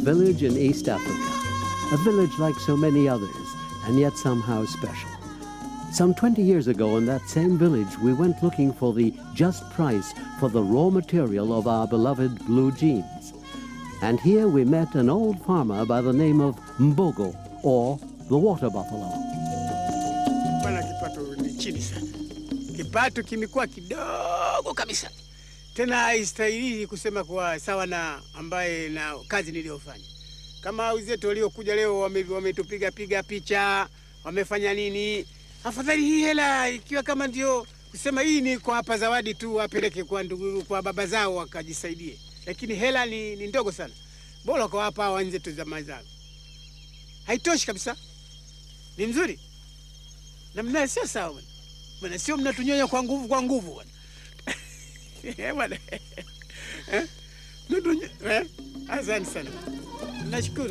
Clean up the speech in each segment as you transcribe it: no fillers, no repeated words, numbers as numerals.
village in East Africa, a village like so many others, and yet somehow special. Some 20 years ago in that same village, we went looking for the just price for the raw material of our beloved blue jeans. And here we met an old farmer by the name of Mbogo, or the water buffalo. Bwana, kipato ni chini sana. Kipato kimekuwa kidogo kabisa. Tena haistahili kusema kwa sawa na ambaye na kazi niliyofanya. Kama wenzetu waliokuja leo wametupiga picha, wamefanya nini? Afadhali hii hela ikiwa kama ndio kusema hii ni kwa hapa zawadi tu, wapeleke kwa ndugu, kwa baba zao wakajisaidie. Lakini hela ni ndogo sana. Bora kwa hapa wenzetu za mazao. Haitoshi kabisa. Ni mzuri. Na mna sio sawa bwana. Bwana sio mnatunyonya kwa nguvu bwana. Bwana. Asante sana. Nashukuru.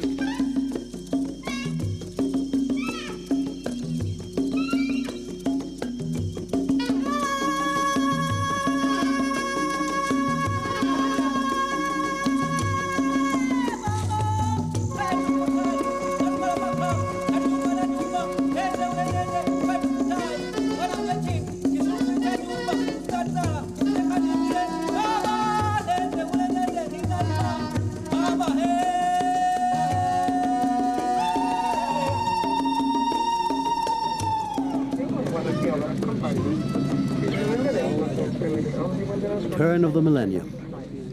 Turn of the millennium.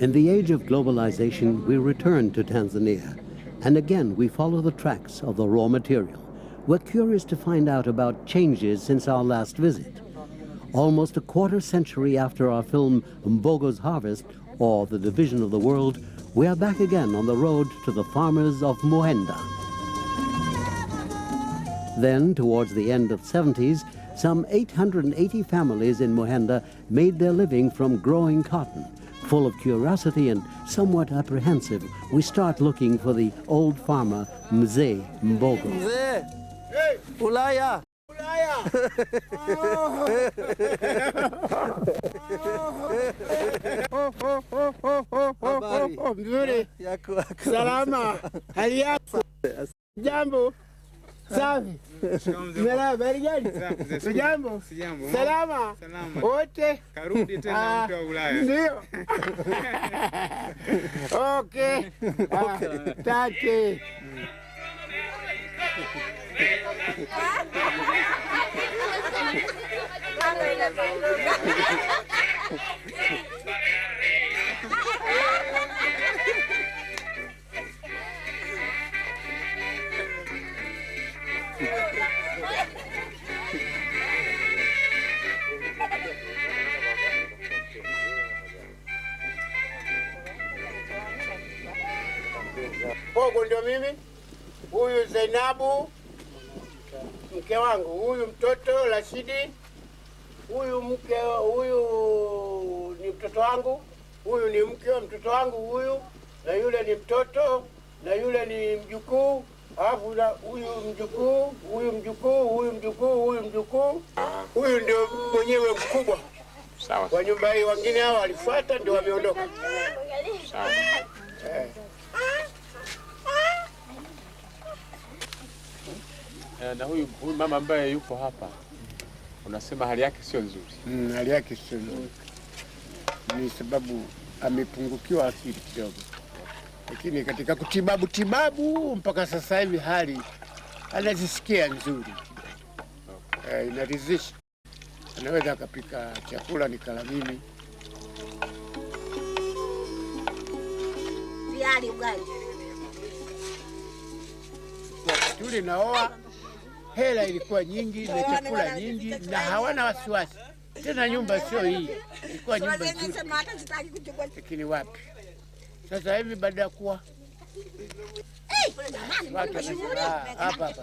In the age of globalization, we return to Tanzania, and again we follow the tracks of the raw material. We're curious to find out about changes since our last visit. Almost a quarter century after our film Mbogo's Harvest, or The Division of the World, we are back again on the road to the farmers of Muhenda. Then, towards the end of the 70s, some 880 families in Muhenda made their living from growing cotton. Full of curiosity and somewhat apprehensive, we start looking for the old farmer, Mzee Mbogo. Mzee! Hey! Ulaya! Ulaya! Habari. Mzuri. Salama. Hali yako? Jambo. Safi. Mera habari gani? Sijambo. Sijambo. Salama. Salama. Wote karudi tena mtu wa Ulaya. Ndio. Okay. Tate. Mbogo ndio mimi. Huyu Zainabu mke wangu, huyu mtoto Rashidi, huyu ni mtoto wangu, huyu ni mke wa mtoto wangu huyu, na yule ni mtoto, na yule ni mjukuu, alafu na huyu mjukuu, huyu mjukuu, huyu mjukuu, huyu mjukuu. Huyu ndio mwenyewe mkubwa. Sawa. Kwa nyumba hii wengine hao walifuata ndio wameondoka. Sawa. Na huyu mama ambaye yupo hapa, unasema hali yake sio nzuri. Hali yake sio nzuri. Ni sababu amepungukiwa akili kidogo. Lakini katika kutibabu mpaka sasa hivi hali anajisikia nzuri. Inaridhisha. Anaweza akapika chakula nikala mimi. Viali ugali. Tuli naoa, hela ilikuwa nyingi na chakula nyingi na hawana wasiwasi. Tena nyumba sio hii, ilikuwa nyumba nzuri. Lakini wapi? Sasa hivi baada ya kuwa hapa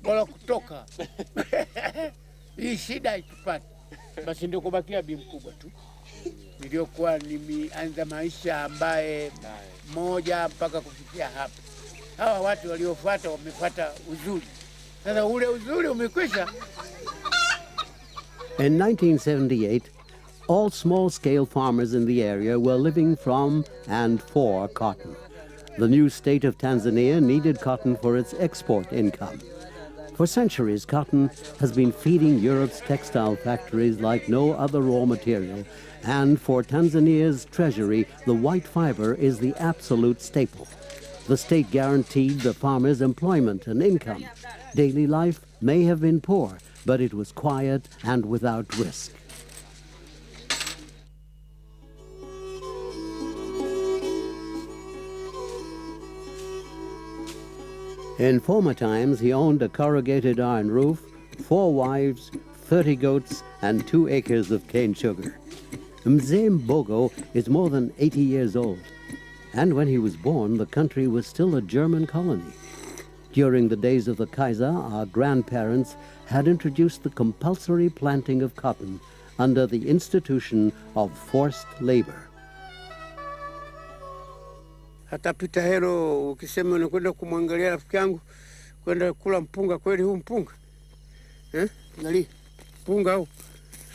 bora kutoka. Hii shida itupate. Basi ndio kubakia bi mkubwa tu. Niliokuwa nimeanza maisha ambaye moja mpaka kufikia hapa. Hawa watu waliofuata wamefuata uzuri. Sasa ule uzuri umekwisha. In 1978, all small-scale farmers in the area were living from and for cotton. The new state of Tanzania needed cotton for its export income. For centuries, cotton has been feeding Europe's textile factories like no other raw material, and for Tanzania's treasury, the white fiber is the absolute staple. The state guaranteed the farmers employment and income. Daily life may have been poor, but it was quiet and without risk. In former times, he owned a corrugated iron roof, 4 wives, 30 goats, and 2 acres of cane sugar. Mzee Mbogo is more than 80 years old, and when he was born, the country was still a German colony. During the days of the Kaiser, our grandparents had introduced the compulsory planting of cotton under the institution of forced labor. Hata pita hero ukisema unakwenda kumwangalia rafiki yangu kwenda kula mpunga, kweli huu mpunga? Angalia mpunga huu.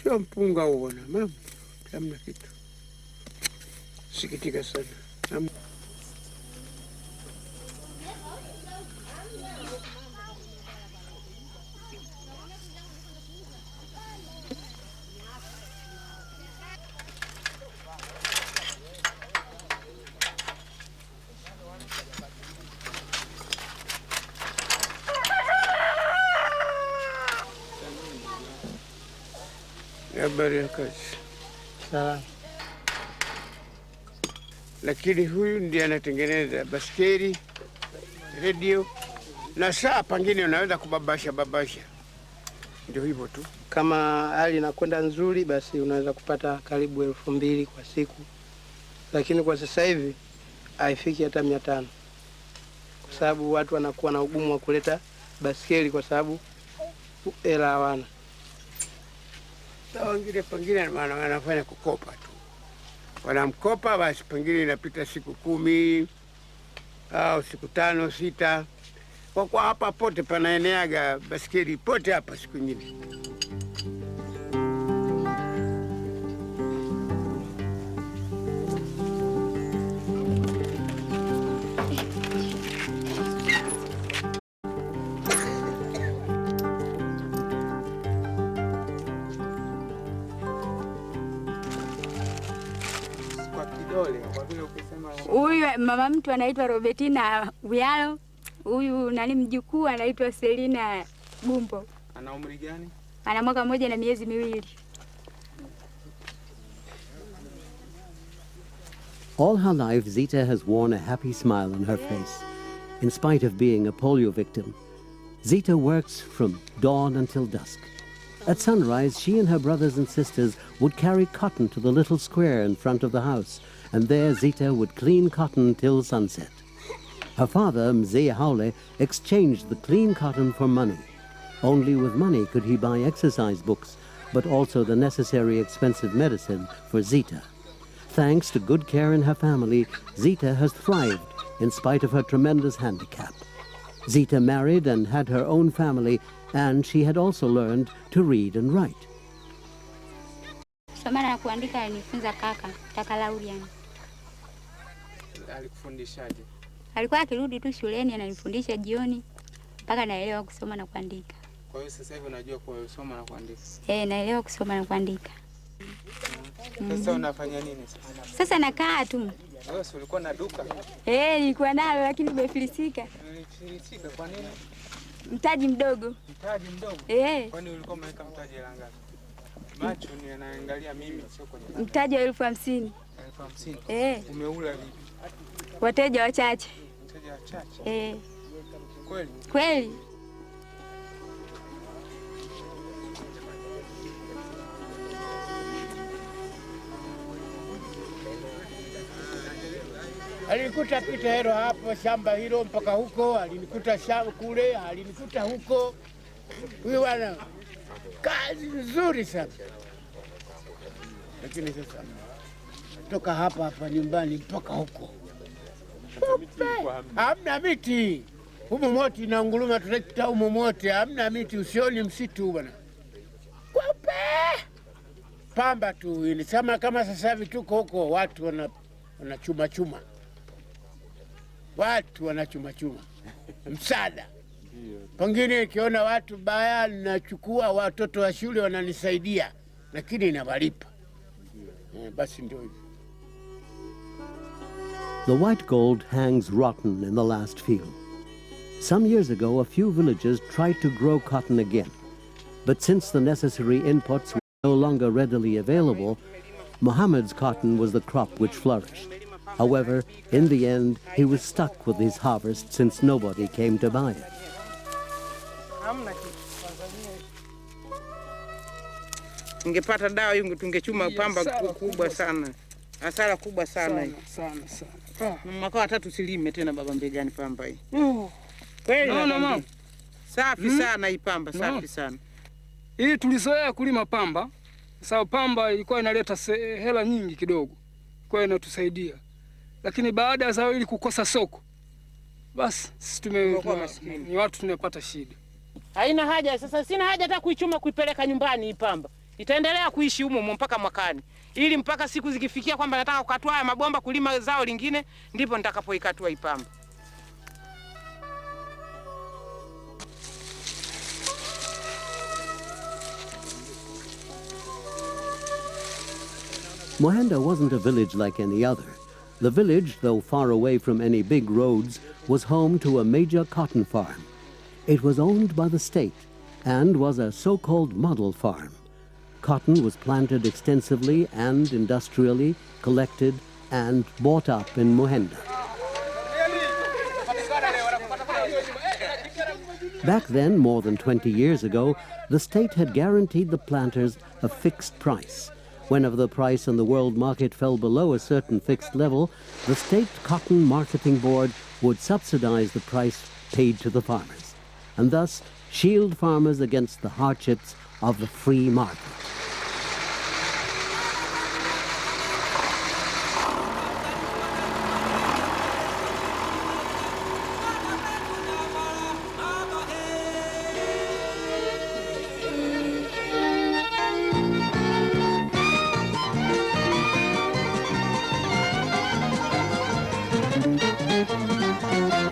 Sio mpunga huu bwana, mama. Hamna kitu. Sikitika sana. Habari ya kazi. Sawa. Lakini huyu ndiye anatengeneza baskeli, radio na saa, pengine unaweza babasha. Ndio hivyo tu. Kama hali inakwenda nzuri, basi unaweza kupata karibu 2000 kwa siku. Lakini kwa sasa hivi haifiki hata 500. Kwa sababu watu wanakuwa na ugumu wa kuleta baskeli kwa sababu hela hawana. Wengine pengine wanafanya kukopa tu. Wanamkopa, basi pengine inapita siku 10 au siku 5, 6. Kwa hapa pote panaeneaga baskeli pote hapa siku nyingine. Huyu mama mtu anaitwa Robertina Uyalo. Huyu nani mjukuu anaitwa Selina Gumbo. Ana umri gani? Ana mwaka 1 na miezi 2. All her life, Zita has worn a happy smile on her face, in spite of being a polio victim. Zita works from dawn until dusk. At sunrise, she and her brothers and sisters would carry cotton to the little square in front of the house, and there Zita would clean cotton till sunset. Her father, Mzee Haule, exchanged the clean cotton for money. Only with money could he buy exercise books, but also the necessary expensive medicine for Zita. Thanks to good care in her family, Zita has thrived in spite of her tremendous handicap. Zita married and had her own family, and she had also learned to read and write. Soma na kuandika alinifunza kaka Laurian. Alikufundishaje? Alikuwa akirudi tu shuleni ananifundisha jioni mpaka naelewa kusoma na kuandika. Kwa hiyo sasa hivi unajua kusoma na kuandika? Naelewa kusoma na kuandika. Sasa unafanya nini sasa? Sasa nakaa tu. Wewe si ulikuwa na duka? Nilikuwa nalo lakini nimefilisika. Umefilisika kwa nini? Mtaji mdogo. Mtaji mdogo? Kwani ulikuwa umeweka mtaji hela ngapi? Macho ni anaangalia mimi sio kwenye mtaji wa 50,000. 50,000? Umeula vipi? Wateja wachache. Wateja wachache? Kweli? Kweli. Alinikuta pita hero hapo shamba hilo mpaka huko, alinikuta shamba kule, alinikuta huko. Huyu bwana kazi nzuri sana. Lakini sasa toka hapa nyumbani mpaka huko. Hamna miti. Humo moti na nguluma tunaita humo moti, hamna miti, usioni msitu bwana. Kupe! Pamba tu ili kama sasa hivi tuko huko watu wanachuma. watu wanachumachuma msaada. Pengine nikiona watu baya, nachukua watoto wa shule wananisaidia, lakini inawalipa. Basi ndio hivyo. The white gold hangs rotten in the last field. Some years ago, a few villages tried to grow cotton again. But since the necessary inputs were no longer readily available, Muhammad's cotton was the crop which flourished. However, in the end, he was stuck with his harvest since nobody came to buy it. Ungepata dawa hiyo tungechuma pamba kubwa sana. Hasara kubwa sana. Sana. Mwaka wa 3 silime tena baba mbegani pamba hii. Kweli mama. Safi sana hii pamba, safi sana. Hii tulizoea kulima pamba. Sababu pamba ilikuwa inaleta hela nyingi kidogo. Kwa inatusaidia. Lakini baada ya zao hili kukosa soko, basi sisi ni watu tunapata shida. Haina haja sasa, sina haja hata kuichuma kuipeleka nyumbani hii pamba. Itaendelea kuishi humo mpaka mwakani. Ili mpaka siku zikifikia kwamba nataka kukatua haya mabomba kulima zao lingine, ndipo nitakapoikatua hii pamba. Mohenda wasn't a village like any other. The village, though far away from any big roads, was home to a major cotton farm. It was owned by the state and was a so-called model farm. Cotton was planted extensively and industrially, collected and bought up in Mohenda. Back then, more than 20 years ago, the state had guaranteed the planters a fixed price. Whenever the price on the world market fell below a certain fixed level, the state cotton marketing board would subsidize the price paid to the farmers, and thus shield farmers against the hardships of the free market.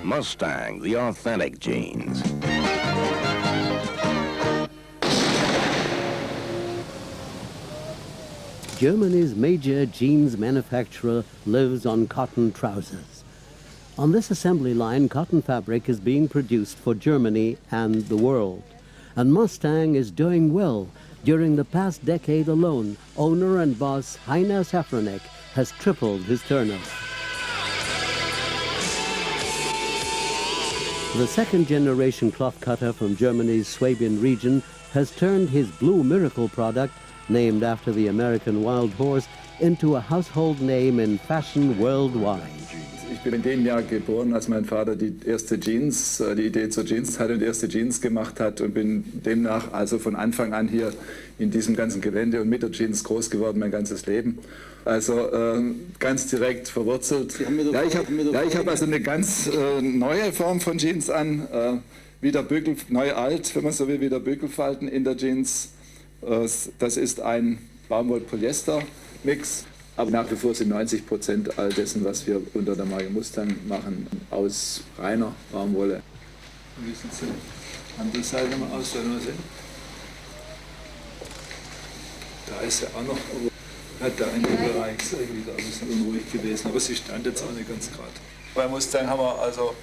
Mustang, the authentic jeans. Germany's major jeans manufacturer lives on cotton trousers. On this assembly line, cotton fabric is being produced for Germany and the world. And Mustang is doing well. During the past decade alone, owner and boss Heiner Safranek has tripled his turnover. The second-generation cloth cutter from Germany's Swabian region has turned his Blue Miracle product, named after the American wild horse, into a household name in fashion worldwide. Ich bin in dem Jahr geboren, als mein Vater die Idee zur Jeans hatte und die erste Jeans gemacht hat, und bin demnach also von Anfang an hier in diesem ganzen Gelände und mit der Jeans groß geworden, mein ganzes Leben. Also ganz direkt verwurzelt. Ja, ich hab also eine ganz neue Form von Jeans an, wieder Bügel, neu alt, wenn man so will, wieder Bügelfalten in der Jeans. Das ist ein Baumwoll-Polyester-Mix. Aber nach wie vor sind 90% all dessen, was wir unter der Marke Mustang machen, aus reiner Baumwolle. Wie sieht es andere Seite mal aus, wenn wir sehen? Da ist ja auch noch, hat der eine Bereich irgendwie da ein bisschen unruhig gewesen, aber sie stand jetzt auch nicht ganz gerade. Bei Mustang haben wir also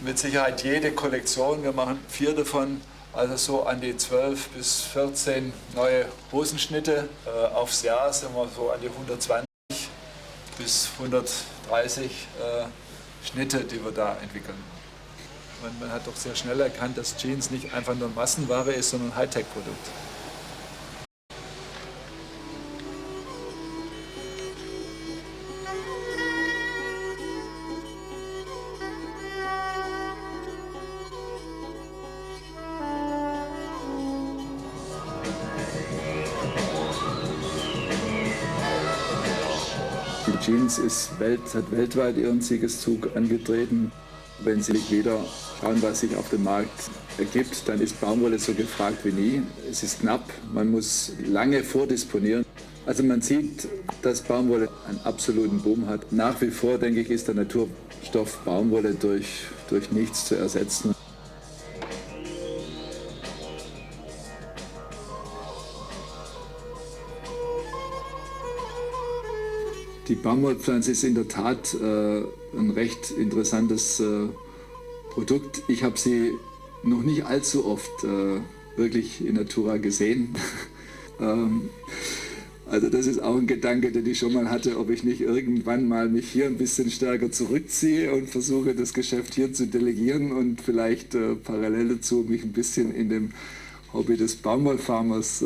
mit Sicherheit jede Kollektion, wir machen 4 davon, also so an die 12 bis 14 neue Hosenschnitte. Aufs Jahr sind wir so an die 120 bis 130 Schnitte, die wir da entwickeln. Und man hat doch sehr schnell erkannt, dass Jeans nicht einfach nur Massenware ist, sondern ein Hightech-Produkt. Die Jeans hat weltweit ihren Siegeszug angetreten. Wenn Sie wieder schauen, was sich auf dem Markt ergibt, dann ist Baumwolle so gefragt wie nie. Es ist knapp, man muss lange vordisponieren. Also man sieht, dass Baumwolle einen absoluten Boom hat. Nach wie vor, denke ich, ist der Naturstoff Baumwolle durch nichts zu ersetzen. Die Baumwollpflanze ist in der Tat ein recht interessantes Produkt. Ich habe sie noch nicht allzu oft wirklich in Natura gesehen. Also das ist auch ein Gedanke, den ich schon mal hatte, ob ich nicht irgendwann mal mich hier ein bisschen stärker zurückziehe und versuche, das Geschäft hier zu delegieren und vielleicht parallel dazu mich ein bisschen in dem Hobby des Baumwollfarmers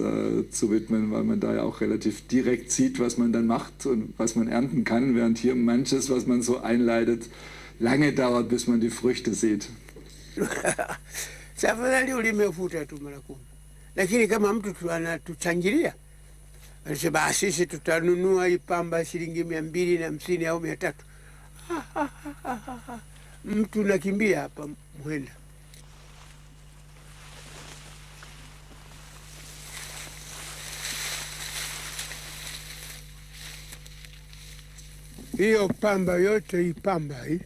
zu widmen, weil man da ja auch relativ direkt sieht, was man dann macht und was man ernten kann, während hier manches, was man so einleitet, lange dauert, bis man die Früchte sieht. Tafadhali ulimefuta tu mara 10, lakini kama mtu anatuchangilia anasema sisi tutanunua hii pamba shilingi 250 au 300, mtu nakimbia hapa Muhenda. Hiyo pamba yote, hii pamba hii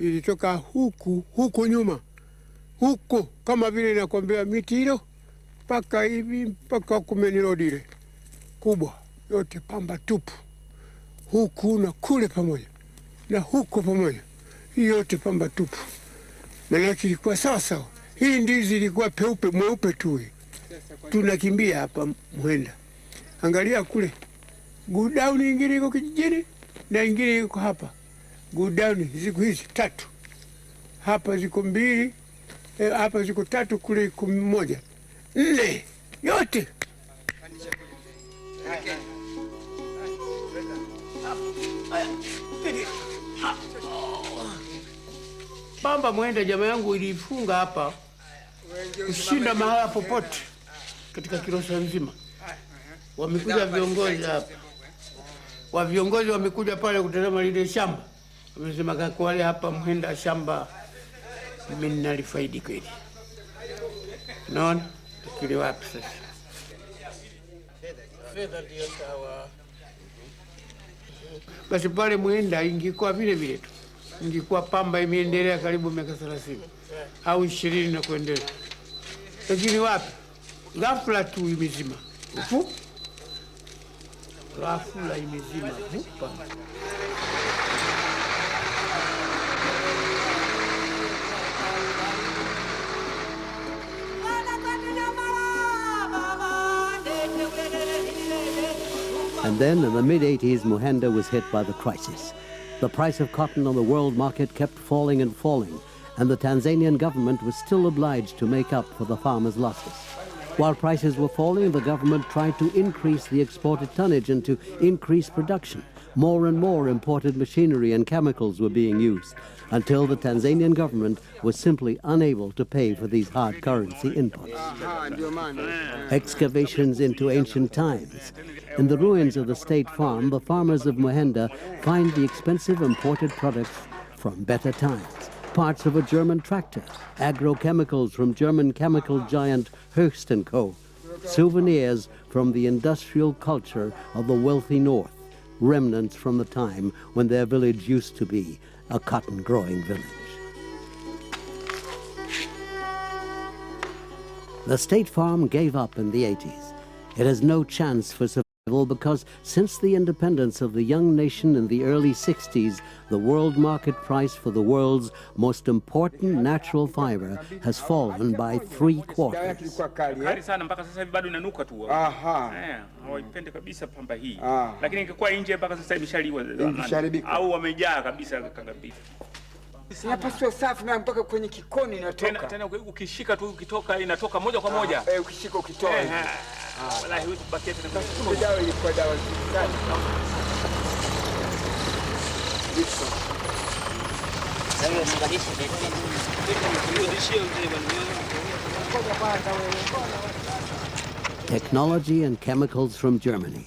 ilitoka huku nyuma, huko kama vile nakwambia miti hilo mpaka hivi mpaka Kumenilodile kubwa, yote pamba tupu, huku na kule pamoja na huko pamoja, hii yote pamba tupu. Manake ilikuwa sawa sawa. Hii ndizi ilikuwa peupe mweupe tu. Tunakimbia hapa Muhenda. Angalia kule, godown ingine iko kijijini na ingine iko hapa. Godown ziko hizi 3, hapa ziko 2, hapa ziko 3, kule 1, 4 yote. Pamba Muhenda jamaa yangu ilifunga hapa kushinda mahala popote katika Kilosa nzima. Wamekuja viongozi hapa, viongozi wamekuja pale kutazama lile shamba, wamesema kwa wale hapa Muhenda shamba mimi nalifaidi kweli. Naona kile wapi sasa fedha ndio sawa. Basi pale Muhenda ingekuwa vile vile tu, ingekuwa pamba imeendelea karibu miaka 30 au 20 na kuendelea. Lakini wapi, ghafla tu imezima, ghafla imezima pamba. And then, in the mid-80s, Muhenda was hit by the crisis. The price of cotton on the world market kept falling and falling, and the Tanzanian government was still obliged to make up for the farmers' losses. While prices were falling, the government tried to increase the exported tonnage and to increase production. More and more imported machinery and chemicals were being used, until the Tanzanian government was simply unable to pay for these hard currency inputs. Excavations into ancient times. In the ruins of the state farm, the farmers of Muhenda find the expensive imported products from better times. Parts of a German tractor, agrochemicals from German chemical giant Höchst & Co., souvenirs from the industrial culture of the wealthy North, remnants from the time when their village used to be a cotton-growing village. The state farm gave up in the 80s. It has no chance for survival because since the independence of the young nation in the early 60s, the world market price for the world's most important natural fiber has fallen by 3/4. Kali sana mpaka sasa hivi bado inanuka tu. Hawaipendi kabisa pamba hii. Lakini ingekuwa nje mpaka sasa imeshaliwa au wamejaa kabisa kagabi. Hapa sio safi na mpaka kwenye kikoni inatoka. Tena ukishika tu ukitoka inatoka moja kwa moja. Ukishika ukitoa. Wallahi huwezi kubakia tena. Basi dawa ilikuwa dawa gani? Technology and chemicals from Germany.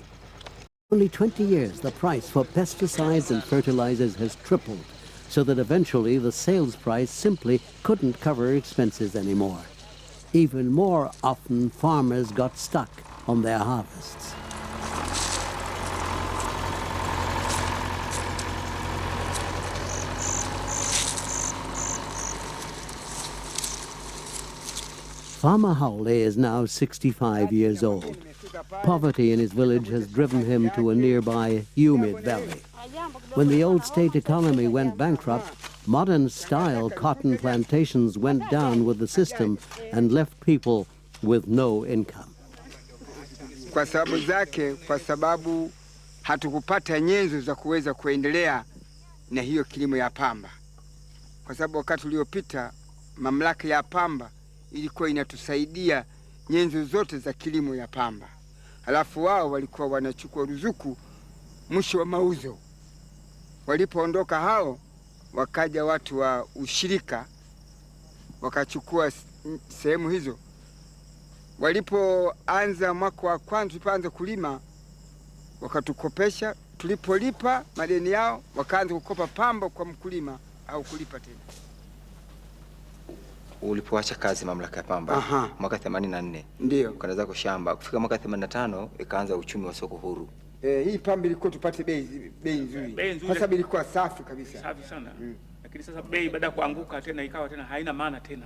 Only 20 years, the price for pesticides and fertilizers has tripled, so that eventually the sales price simply couldn't cover expenses anymore. Even more often, farmers got stuck on their harvests. Farmer Howley is now 65 years old. Poverty in his village has driven him to a nearby humid valley. When the old state economy went bankrupt, modern-style cotton plantations went down with the system and left people with no income. Kwa sababu zake, kwa sababu hatukupata nyenzo za kuweza kuendelea na hiyo kilimo ya pamba. Kwa sababu wakati uliopita mamlaka ya pamba ilikuwa inatusaidia nyenzo zote za kilimo ya pamba. Halafu wao walikuwa wanachukua ruzuku mwisho wa mauzo. Walipoondoka hao, wakaja watu wa ushirika wakachukua sehemu hizo. Walipoanza mwaka wa kwanza tulipoanza kulima, wakatukopesha. Tulipolipa madeni yao, wakaanza kukopa pamba kwa mkulima au kulipa tena. Ulipoacha kazi mamlaka ya pamba mwaka 84, ndio ukaanza zako shamba. Kufika mwaka 85 ikaanza uchumi wa soko huru. Hii pamba ilikuwa tupate bei nzuri. Kwa sababu ilikuwa safi kabisa. Safi sana. Lakini sasa bei baada ya kuanguka tena ikawa tena haina maana tena.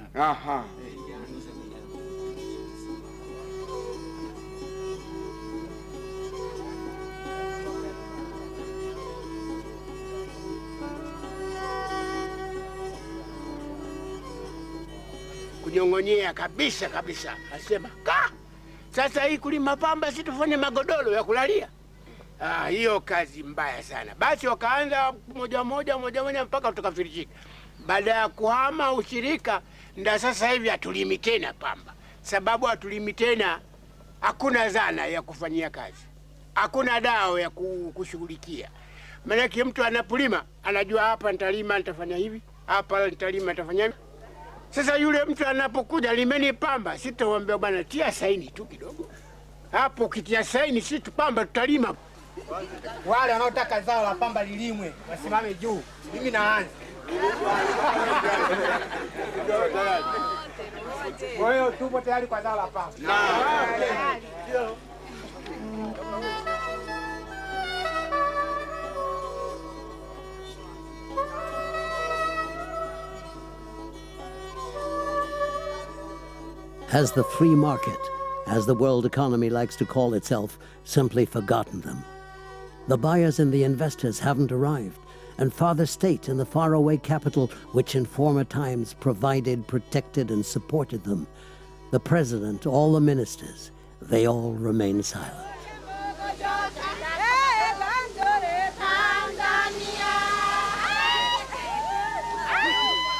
Kunyong'onyea kabisa. Asema, sasa hii kulima pamba si tufanye magodoro ya kulalia. Hiyo kazi mbaya sana. Basi wakaanza moja mpaka tukafirishika. Baada ya kuhama ushirika, ndio sasa hivi hatulimi tena pamba. Sababu hatulimi tena, hakuna zana ya kufanyia kazi. Hakuna dawa ya kushughulikia. Maana mtu anapolima, anajua hapa nitalima nitafanya hivi, hapa nitalima nitafanya hivi. Sasa yule mtu anapokuja limeni pamba, sitawaambia bwana tia saini tu kidogo. Hapo kitia saini si pamba tutalima. Wale wanaotaka zao la pamba lilimwe wasimame juu. Mimi naanza. Kwa hiyo tupo tayari kwa zao la pamba. Has the free market, as the world economy likes to call itself, simply forgotten them? The buyers and the investors haven't arrived, and Father State in the faraway capital, which in former times provided, protected, and supported them, the president, all the ministers, they all remain silent.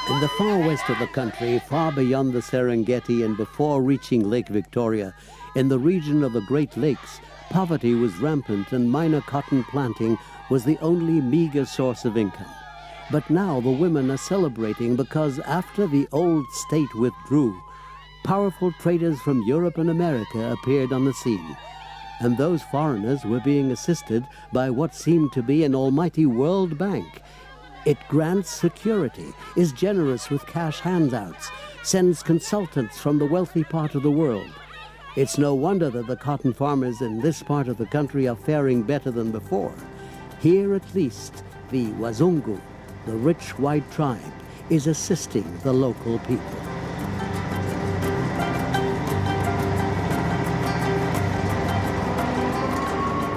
In the far west of the country, far beyond the Serengeti and before reaching Lake Victoria, in the region of the Great Lakes, poverty was rampant and minor cotton planting was the only meager source of income. But now the women are celebrating because after the old state withdrew, powerful traders from Europe and America appeared on the scene. And those foreigners were being assisted by what seemed to be an almighty World Bank. It grants security, is generous with cash handouts, sends consultants from the wealthy part of the world. It's no wonder that the cotton farmers in this part of the country are faring better than before. Here at least, the Wazungu, the rich white tribe, is assisting the local people.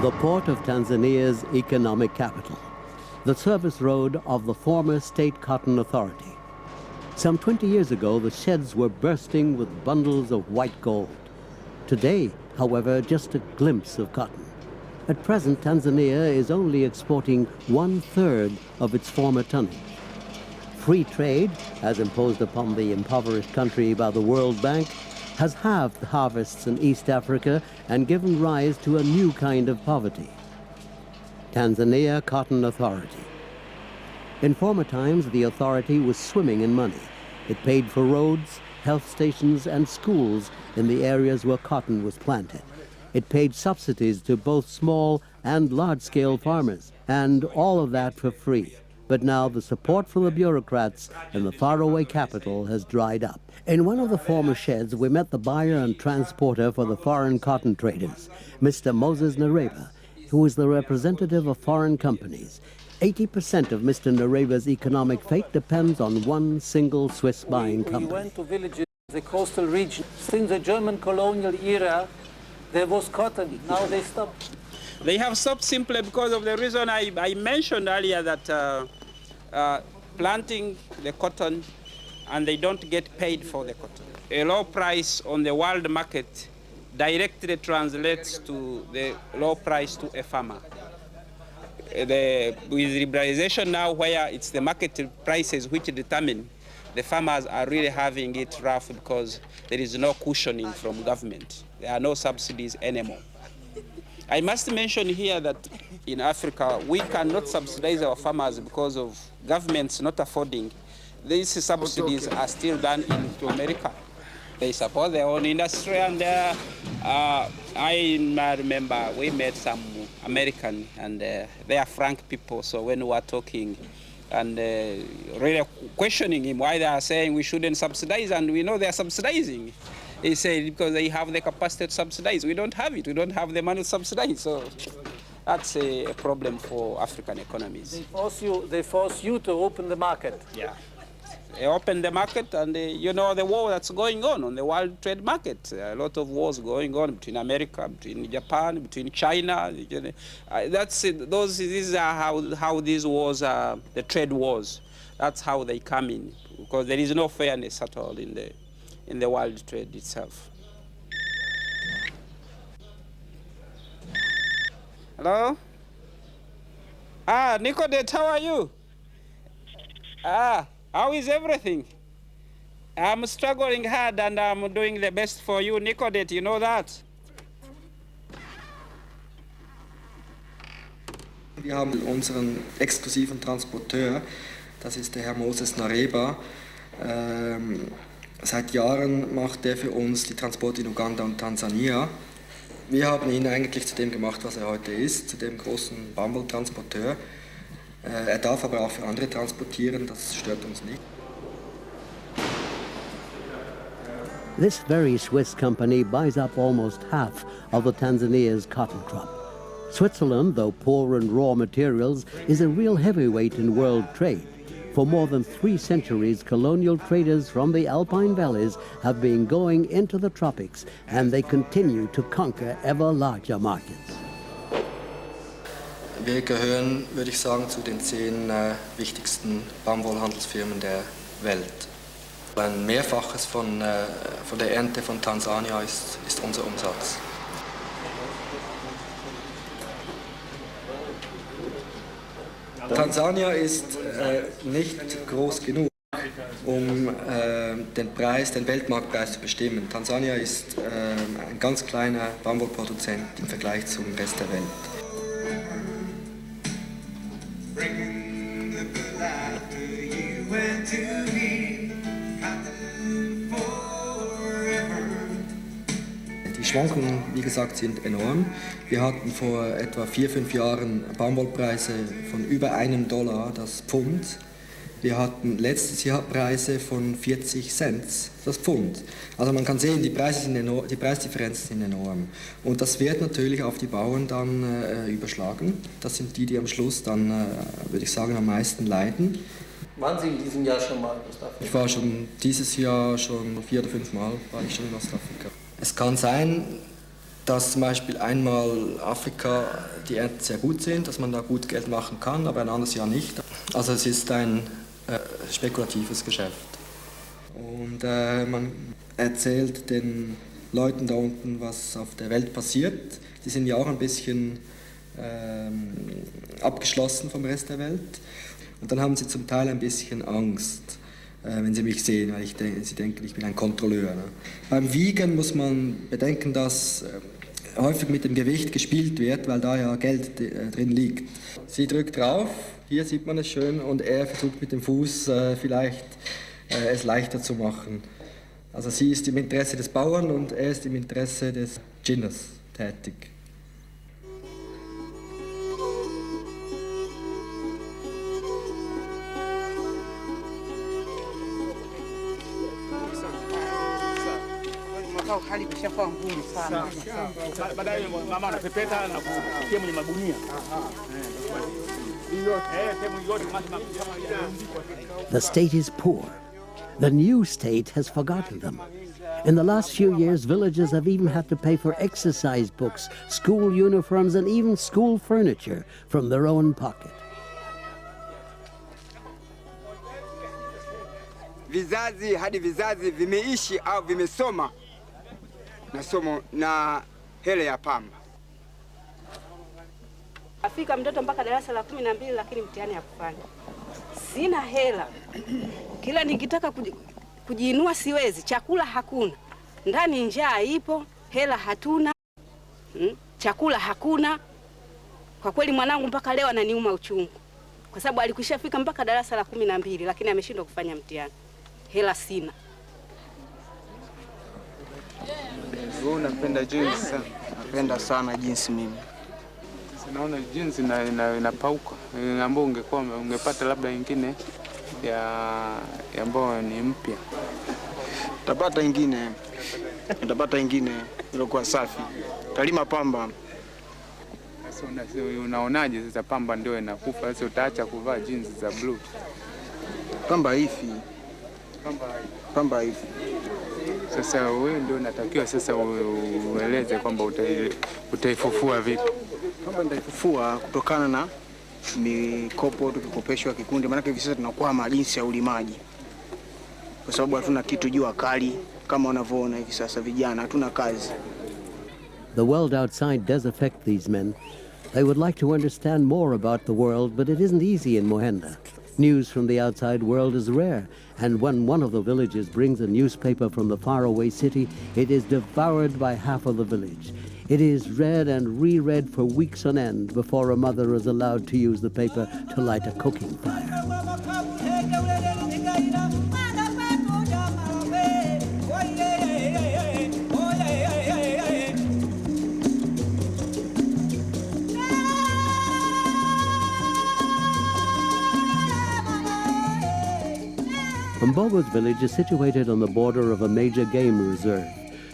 The port of Tanzania's economic capital, the service road of the former State Cotton Authority. Some 20 years ago, the sheds were bursting with bundles of white gold. Today, however, just a glimpse of cotton. At present, Tanzania is only exporting 1/3 of its former tonnage. Free trade, as imposed upon the impoverished country by the World Bank, has halved harvests in East Africa and given rise to a new kind of poverty. Tanzania Cotton Authority. In former times, the authority was swimming in money. It paid for roads, health stations, and schools in the areas where cotton was planted. It paid subsidies to both small and large-scale farmers, and all of that for free. But now the support from the bureaucrats in the faraway capital has dried up. In one of the former sheds, we met the buyer and transporter for the foreign cotton traders, Mr. Moses Nareba, who is the representative of foreign companies. 80% of Mr. Nareba's economic fate depends on one single Swiss buying company. The coastal region, since the German colonial era, there was cotton. Now they stopped. They have stopped simply because of the reason I mentioned earlier, that planting the cotton and they don't get paid for the cotton. A low price on the world market directly translates to the low price to a farmer. With liberalization now, where it's the market prices which determine, the farmers are really having it rough because there is no cushioning from government. There are no subsidies anymore. I must mention here that in Africa, we cannot subsidize our farmers because of governments not affording. These subsidies are still done into America. They support their own industry, and I remember we met some American, and they are frank people, so when we were talking and really questioning him why they are saying we shouldn't subsidize, and we know they are subsidizing. He said because they have the capacity to subsidize. We don't have it. We don't have the money to subsidize. So that's a problem for African economies. They force you to open the market. Yeah. They open the market, and you know the war that's going on the world trade market. A lot of wars going on between America, between Japan, between China. That's it. These are how these wars are, the trade wars. That's how they come in, because there is no fairness at all in the world trade itself. Hello? Nicodet, how are you? How is everything? I'm struggling hard and I'm doing the best for you, Nicodet, you know that? Wir haben unseren exklusiven Transporteur, das ist der Herr Moses Nareba. Seit Jahren macht er für uns die Transporte in Uganda und Tansania. Wir haben ihn eigentlich zu dem gemacht, was er heute ist, zu dem großen Baumwolltransporteur. Er darf aber auch für andere transportieren, das stört uns nicht. This very Swiss company buys up almost half of the Tanzania's cotton crop. Switzerland, though poor in raw materials, is a real heavyweight in world trade. For more than 3 centuries, colonial traders from the Alpine valleys have been going into the tropics, and they continue to conquer ever larger markets. Wir gehören, würde ich sagen, zu den 10 wichtigsten Baumwollhandelsfirmen der Welt. Ein Mehrfaches von der Ernte von Tansania ist unser Umsatz. Tansania ist nicht groß genug, um den Weltmarktpreis zu bestimmen. Tansania ist ein ganz kleiner Baumwollproduzent im Vergleich zum Rest der Welt. Die Schwankungen, wie gesagt, sind enorm. Wir hatten vor etwa 4-5 Jahren Baumwollpreise von über $1 das Pfund. Wir hatten letztes Jahr Preise von 40 Cent das Pfund. Also man kann sehen, die Preisdifferenzen sind enorm. Und das wird natürlich auf die Bauern dann überschlagen. Das sind die am Schluss dann, würde ich sagen, am meisten leiden. Waren Sie in diesem Jahr schon mal in Ostafrika? Ich war schon dieses Jahr 4 oder 5 Mal war ich schon in Ostafrika. Es kann sein, dass zum Beispiel einmal Afrika die Ernten sehr gut sind, dass man da gut Geld machen kann, aber ein anderes Jahr nicht. Also es ist ein spekulatives Geschäft. Und man erzählt den Leuten da unten, was auf der Welt passiert. Die sind ja auch ein bisschen abgeschlossen vom Rest der Welt. Und dann haben sie zum Teil ein bisschen Angst, wenn sie mich sehen, weil sie denken, ich bin ein Kontrolleur. Ne? Beim Wiegen muss man bedenken, dass häufig mit dem Gewicht gespielt wird, weil da ja Geld drin liegt. Sie drückt drauf, hier sieht man es schön, und er versucht mit dem Fuß vielleicht es leichter zu machen. Also sie ist im Interesse des Bauern und er ist im Interesse des Ginners tätig. Hali imeshakuwa ngumu sana. Baadaye mama anapepeta na kutia kwenye magunia. The state is poor. The new state has forgotten them. In the last few years, villagers have even had to pay for exercise books, school uniforms, and even school furniture from their own pocket. Vizazi hadi vizazi vimeishi au vimesoma na somo na hela ya pamba. Afika mtoto mpaka darasa la 12 lakini mtihani hakufanya. Sina hela. Kila nikitaka kujiinua siwezi, chakula hakuna. Ndani njaa ipo, hela hatuna. Chakula hakuna. Kwa kweli mwanangu mpaka leo ananiuma uchungu. Kwa sababu alikishafika mpaka darasa la 12 lakini ameshindwa kufanya mtihani. Hela sina. Wewe unapenda jeans sana? Napenda sana jeans mimi. Naona jeans inapauka. Ambapo ungepata labda nyingine ya ambayo ni mpya. Utapata nyingine iliyokuwa safi. Talima pamba. Sasa unaonaje sasa pamba ndio inakufa, sasa utaacha kuvaa jeans za blue? Pamba hivi. Pamba hivi. Sasa wewe ndio unatakiwa sasa ueleze kwamba utaifufua vipi? Pamba nitaifufua kutokana na mikopo tukikopeshwa kikundi, maana hivi sasa tunakuwa jinsi ya ulimaji. Kwa sababu hatuna kitu jua kali kama unavyoona hivi sasa vijana hatuna kazi. The world outside does affect these men. They would like to understand more about the world, but it isn't easy in Mohenda. News from the outside world is rare, and when one of the villagers brings a newspaper from the faraway city, it is devoured by half of the village. It is read and reread for weeks on end before a mother is allowed to use the paper to light a cooking fire. Mbogo's village is situated on the border of a major game reserve.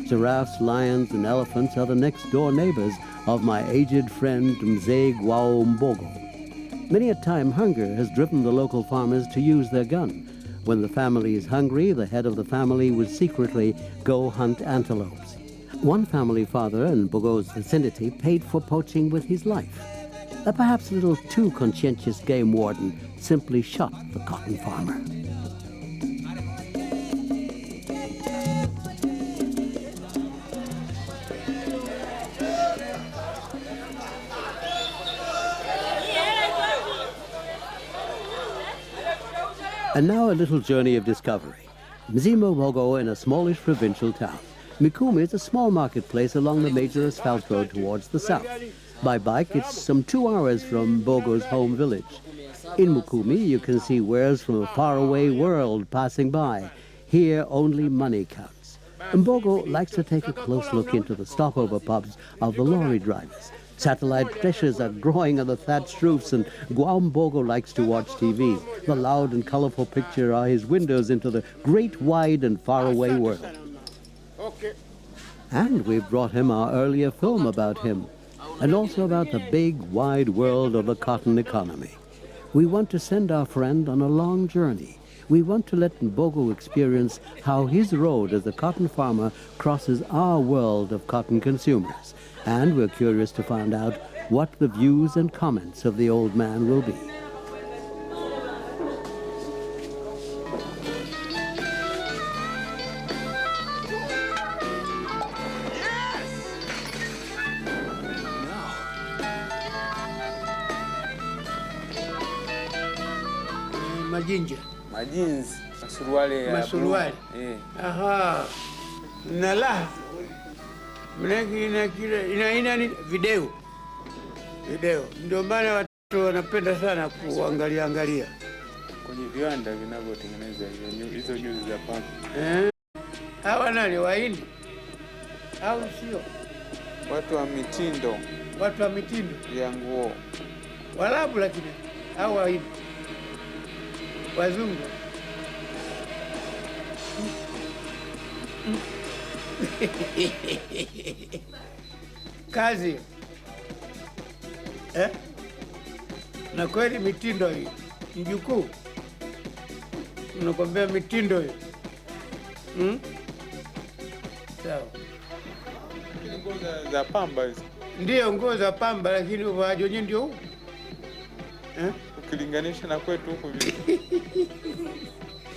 Giraffes, lions, and elephants are the next-door neighbors of my aged friend Mzee Gwao Mbogo. Many a time hunger has driven the local farmers to use their gun. When the family is hungry, the head of the family would secretly go hunt antelopes. One family father in Mbogo's vicinity paid for poaching with his life. A perhaps a little too conscientious game warden simply shot the cotton farmer. And now a little journey of discovery. Mzimo Mbogo in a smallish provincial town. Mikumi is a small marketplace along the major asphalt road towards the south. By bike, it's some 2 hours from Mbogo's home village. In Mikumi, you can see wares from a faraway world passing by. Here, only money counts. Mbogo likes to take a close look into the stopover pubs of the lorry drivers. Satellite dishes are growing on the thatched roofs, and Gwao Mbogo likes to watch TV. The loud and colorful picture are his windows into the great, wide, and faraway world. And we've brought him our earlier film about him, and also about the big, wide world of the cotton economy. We want to send our friend on a long journey. We want to let Mbogo experience how his road as a cotton farmer crosses our world of cotton consumers. And we're curious to find out what the views and comments of the old man will be. Majinja. Majinzi. Masuruali. Masuruali. Aha. Nala. Ina video. Ndio maana watu wanapenda sana kuangalia. Kwenye viwanda vinavyotengeneza hizo nyuzi za pamba. Hawa nani Wahindi? Au sio? Watu wa mitindo. Watu wa mitindo ya nguo. Walabu lakini au Wahindi. Wazungu. Kazi. Na kweli mitindo hii. Mjukuu. Unakwambia mitindo hii. Sawa. Nguo za pamba hizo. Ndio nguo za pamba, lakini uvaaji wenyewe ndio huu. Ukilinganisha na kwetu huku vile.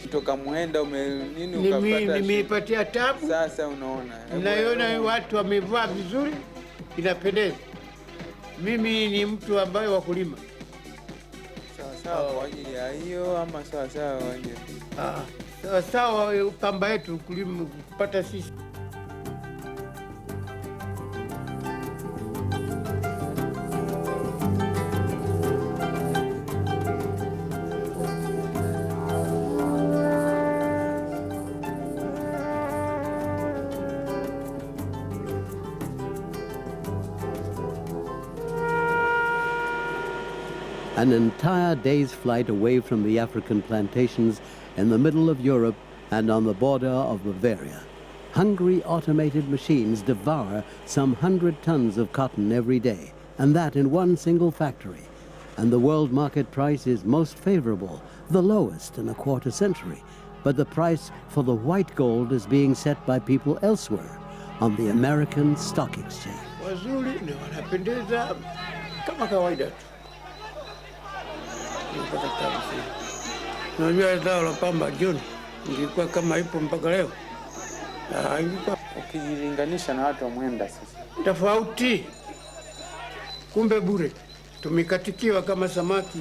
Kutoka Mwenda nini ukapata? Nimeipatia tabu. Sasa unaona. Naiona watu wamevaa vizuri, inapendeza. Mimi ni mtu ambaye wa kulima. Sawa kwa ajili ya hiyo ama sawa kwa ajili? Sawa pamba yetu kulima kupata sisi. An entire day's flight away from the African plantations in the middle of Europe and on the border of Bavaria. Hungry automated machines devour some 100 tons of cotton every day, and that in one single factory. And the world market price is most favorable, the lowest in a quarter century. But the price for the white gold is being set by people elsewhere, on the American Stock Exchange. Wazuri na wanapendeza kama kawaida tu. Unajua zao la pamba John, ingekuwa kama ipo mpaka leo. Ukilinganisha na watu wa Mwenda sasa. Tofauti. Kumbe bure. Tumekatikiwa kama samaki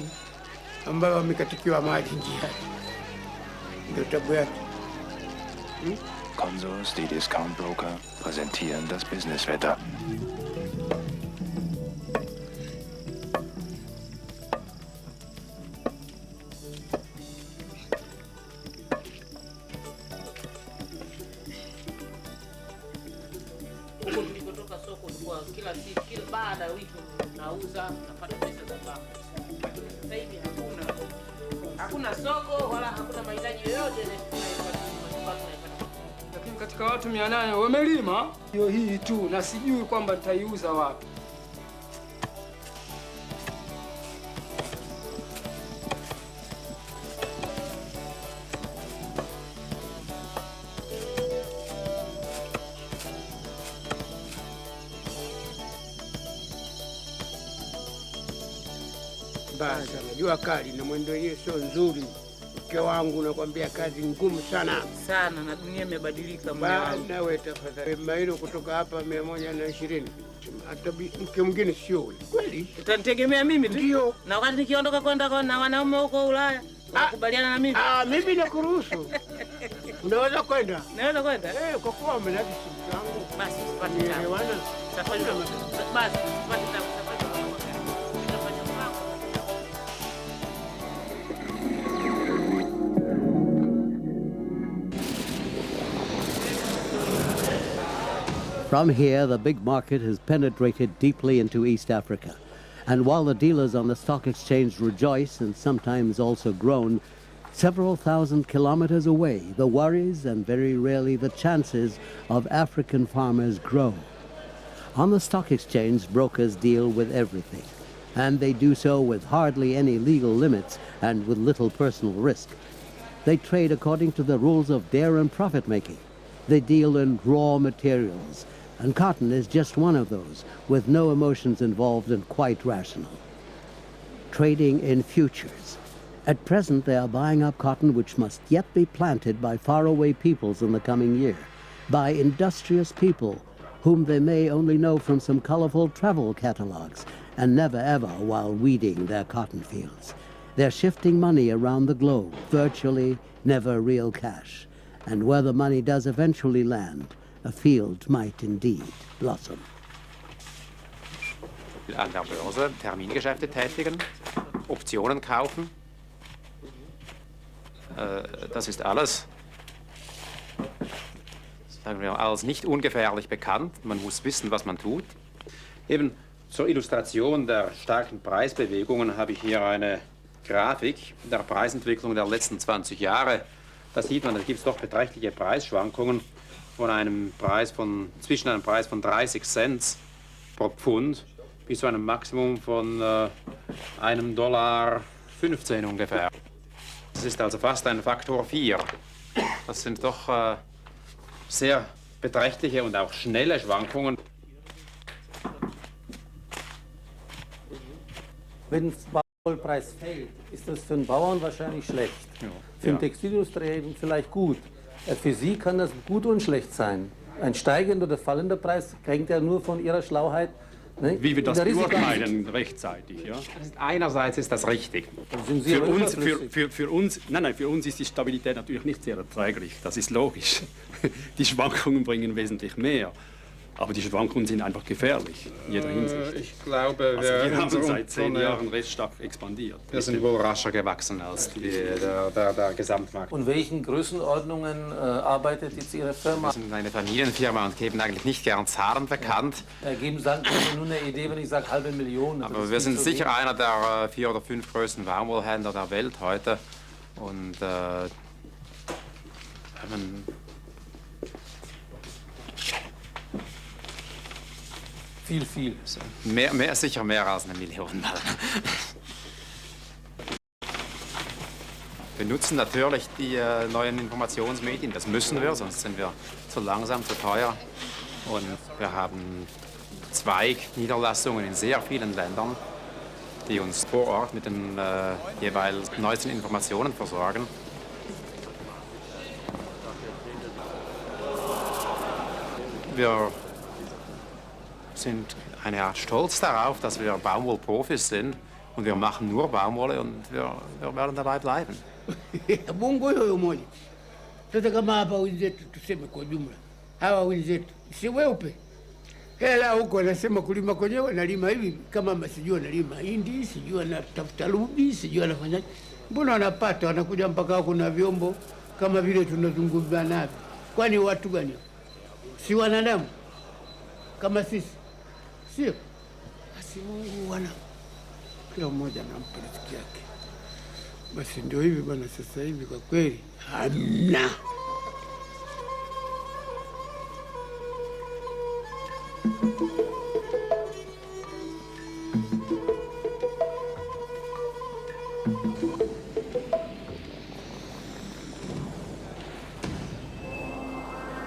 ambao wamekatikiwa maji njiani. Ndio tabu yake. Consors, die Discount-Broker, präsentieren das Businesswetter. Kila baada ya wiki nauza napata pesa za pamba. Sasa hivi hakuna soko wala hakuna mahitaji yoyote lakini katika watu 800 wamelima hiyo hii tu, na sijui kwamba nitaiuza wapi. Basi najua kali na mwendo wenyewe sio nzuri. Mke wangu nakwambia kazi ngumu sana. Sana na dunia imebadilika bwana. Wewe tafadhali. Mailo kutoka hapa 120. Hata mke mwingine sio wewe. Kweli? Utanitegemea mimi tu? Ndio. Na wakati nikiondoka kwenda na wanaume huko Ulaya, unakubaliana na mimi? Mimi nakuruhusu. Unaweza kwenda? Naweza kwenda? Kwa kuwa umeleta siku yangu. Basi usipate tabu. Safari basi usipate tabu. From here, the big market has penetrated deeply into East Africa. And while the dealers on the stock exchange rejoice and sometimes also groan, several thousand kilometers away, the worries and very rarely the chances of African farmers grow. On the stock exchange, brokers deal with everything, and they do so with hardly any legal limits and with little personal risk. They trade according to the rules of dare and profit making. They deal in raw materials, and cotton is just one of those, with no emotions involved and quite rational. Trading in futures. At present, they are buying up cotton which must yet be planted by faraway peoples in the coming year, by industrious people whom they may only know from some colorful travel catalogs, and never ever while weeding their cotton fields. They're shifting money around the globe, virtually never real cash. And where the money does eventually land, a field might indeed blossom. An der Börse Termingeschäfte tätigen, Optionen kaufen. Das ist alles, sagen wir, als nicht ungefährlich bekannt. Man muss wissen, was man tut. Eben zur Illustration der starken Preisbewegungen habe ich hier eine Grafik der Preisentwicklung der letzten 20 Jahre. Da sieht man, da gibt es doch beträchtliche Preisschwankungen von zwischen einem Preis von 30 Cent pro Pfund bis zu einem Maximum von $1,15 ungefähr. Das ist also fast ein Faktor 4. Das sind doch sehr beträchtliche und auch schnelle Schwankungen. Wenn der Baumwollpreis fällt, ist das für den Bauern wahrscheinlich schlecht. Für den Textilindustrie vielleicht gut. Für Sie kann das gut und schlecht sein. Ein steigender oder fallender Preis hängt ja nur von Ihrer Schlauheit. Ne? Wie wir das beurteilen rechtzeitig. Ja? Einerseits ist das richtig. Für uns ist die Stabilität natürlich nicht sehr erträglich. Das ist logisch. Die Schwankungen bringen wesentlich mehr. Aber die Schwankungen sind einfach gefährlich, in jeder Hinsicht. Ich glaube, wir haben seit 10 Jahren recht stark expandiert. Wir sind wohl rascher gewachsen als der Gesamtmarkt. Und welchen Größenordnungen arbeitet jetzt Ihre Firma? Wir sind eine Familienfirma und geben eigentlich nicht gern Zahlen bekannt. Sagen Sie nur eine Idee, wenn ich sage 500.000. Aber wir sind sicher einer der 4 oder 5 größten Baumwollhändler der Welt heute. Und viel. Sicher mehr als 1 Million Mal. Wir nutzen natürlich die neuen Informationsmedien, das müssen wir, sonst sind wir zu langsam, zu teuer. Und wir haben Niederlassungen in sehr vielen Ländern, die uns vor Ort mit den jeweils neuesten Informationen versorgen. Wir sind eine Art stolz darauf, dass wir Baumwollprofis sind und wir machen nur Baumwolle und wir werden dabei bleiben. Mungu huyo mmoja. Sasa kama hapa wenzetu tuseme kwa jumla, hawa wenzetu si weupe, hela huko anasema kulima kwenyewe, nalima hivi kama sijui analima hindi, sijui anatafuta rubi, sijui anafanya, mbona wanapata, wanakuja mpaka huko na vyombo kama vile tunazungumza navyo. Kwani watu gani? Si wanadamu kama sisi, sio? Basi Mungu kila mmoja anampa riziki yake. Basi ndio hivi bwana, sasa hivi kwa kweli hamna.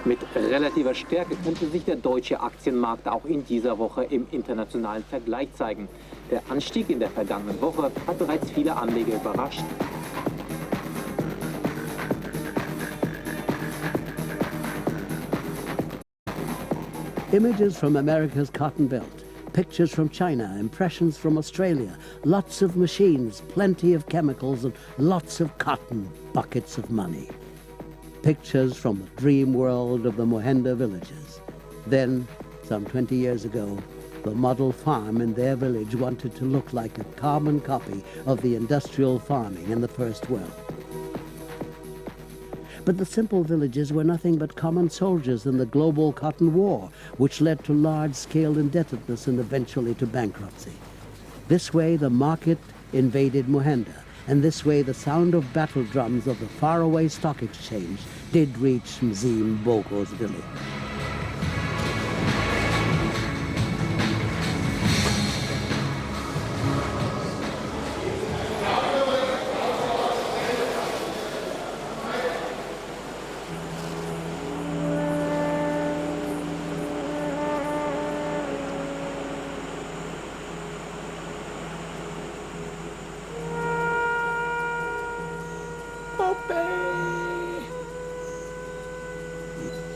Mit relativer Stärke könnte sich der deutsche Aktienmarkt auch in dieser Woche im internationalen Vergleich zeigen. Der Anstieg in der vergangenen Woche hat bereits viele Anleger überrascht. Images from America's cotton belt, pictures from China, impressions from Australia, lots of machines, plenty of chemicals, and lots of cotton, buckets of money. Pictures from the dream world of the Mohenda villagers. Then, some 20 years ago, the model farm in their village wanted to look like a carbon copy of the industrial farming in the First World. But the simple villages were nothing but common soldiers in the global cotton war, which led to large-scale indebtedness and eventually to bankruptcy. This way the market invaded Mohenda, and this way the sound of battle drums of the faraway stock exchange did reach Mzim Bogo's village.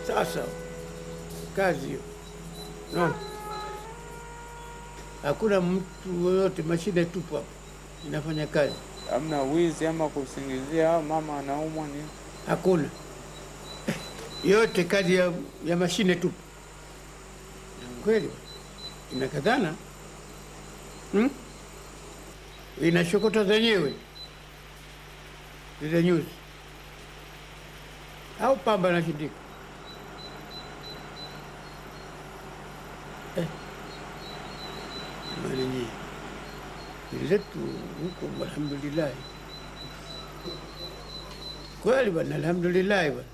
Sasa kazi hiyo, no, hakuna mtu yoyote, mashine tupu hapo inafanya kazi. Hamna wizi ama kusingizia mama anaumwa ni hakuna. Yote kazi ya mashine tupu. Kweli inakadhana, inashokota zenyewe zile nyuzi au pamba na shindika. Mani letu huko, alhamdulillah. Kweli bwana, alhamdulillah bwana.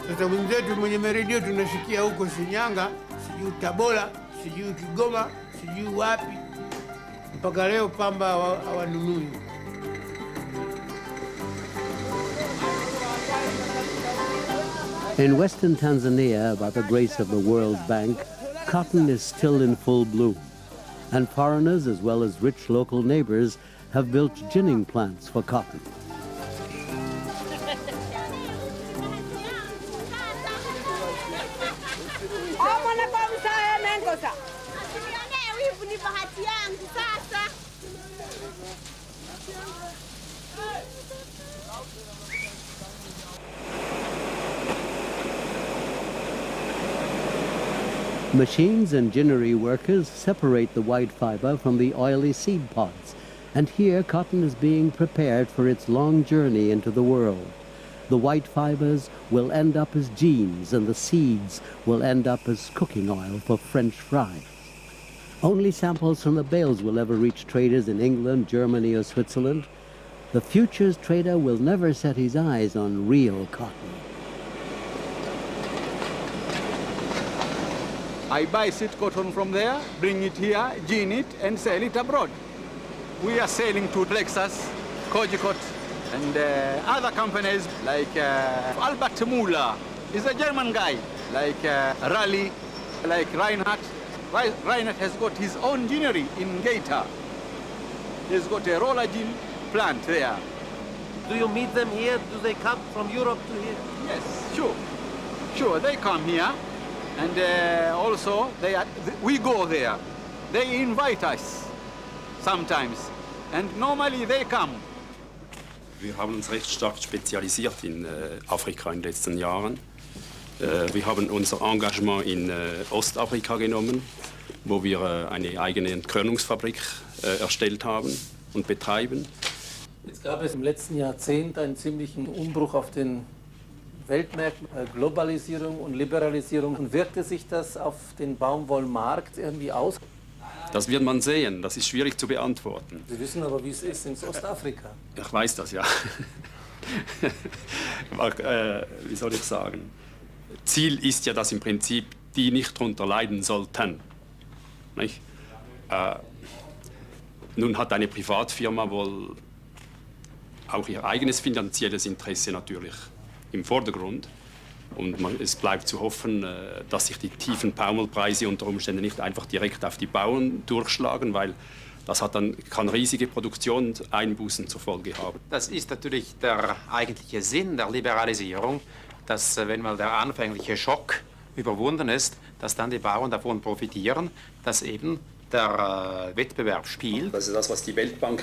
Sasa wenzetu mwenye redio tunasikia huko Shinyanga, sijui Tabora, sijui Kigoma, sijui wapi. mpaka leo pamba hawanunui. In western Tanzania, by the grace of the World Bank, cotton is still in full bloom, and foreigners as well as rich local neighbors have built ginning plants for cotton. Machines and ginnery workers separate the white fiber from the oily seed pods, and here cotton is being prepared for its long journey into the world. The white fibers will end up as jeans, and the seeds will end up as cooking oil for French fries. Only samples from the bales will ever reach traders in England, Germany, or Switzerland. The future's trader will never set his eyes on real cotton. I buy seed cotton from there, bring it here, gin it, and sell it abroad. We are selling to Lexus, Kojikot, and other companies like Albert Muller. He's a German guy, like Raleigh, like Reinhardt. Reinhardt has got his own ginnery in Gaeta. He's got a roller gin plant there. Do you meet them here? Do they come from Europe to here? Yes, sure. Sure, they come here. And also, we go there. They invite us sometimes, and normally they come. Wir haben uns recht stark spezialisiert in Afrika in den letzten Jahren. Wir haben unser Engagement in Ostafrika genommen, wo wir eine eigene Entkörnungsfabrik erstellt haben und betreiben. Jetzt gab es im letzten Jahrzehnt einen ziemlichen Umbruch auf den Weltmärkten, Globalisierung und Liberalisierung. Und wirkte sich das auf den Baumwollmarkt irgendwie aus? Das wird man sehen, das ist schwierig zu beantworten. Sie wissen aber, wie es ist in Ostafrika. Ich weiß das, ja. Wie soll ich sagen? Ziel ist ja, dass im Prinzip die nicht darunter leiden sollten. Nicht? Nun hat eine Privatfirma wohl auch ihr eigenes finanzielles Interesse natürlich im Vordergrund. Und es bleibt zu hoffen, dass sich die tiefen Baumwollpreise unter Umständen nicht einfach direkt auf die Bauern durchschlagen, weil das kann riesige Produktionseinbußen zur Folge haben. Das ist natürlich der eigentliche Sinn der Liberalisierung, dass wenn mal der anfängliche Schock überwunden ist, dass dann die Bauern davon profitieren, dass eben der Wettbewerb spielt. Das ist das, was die Weltbank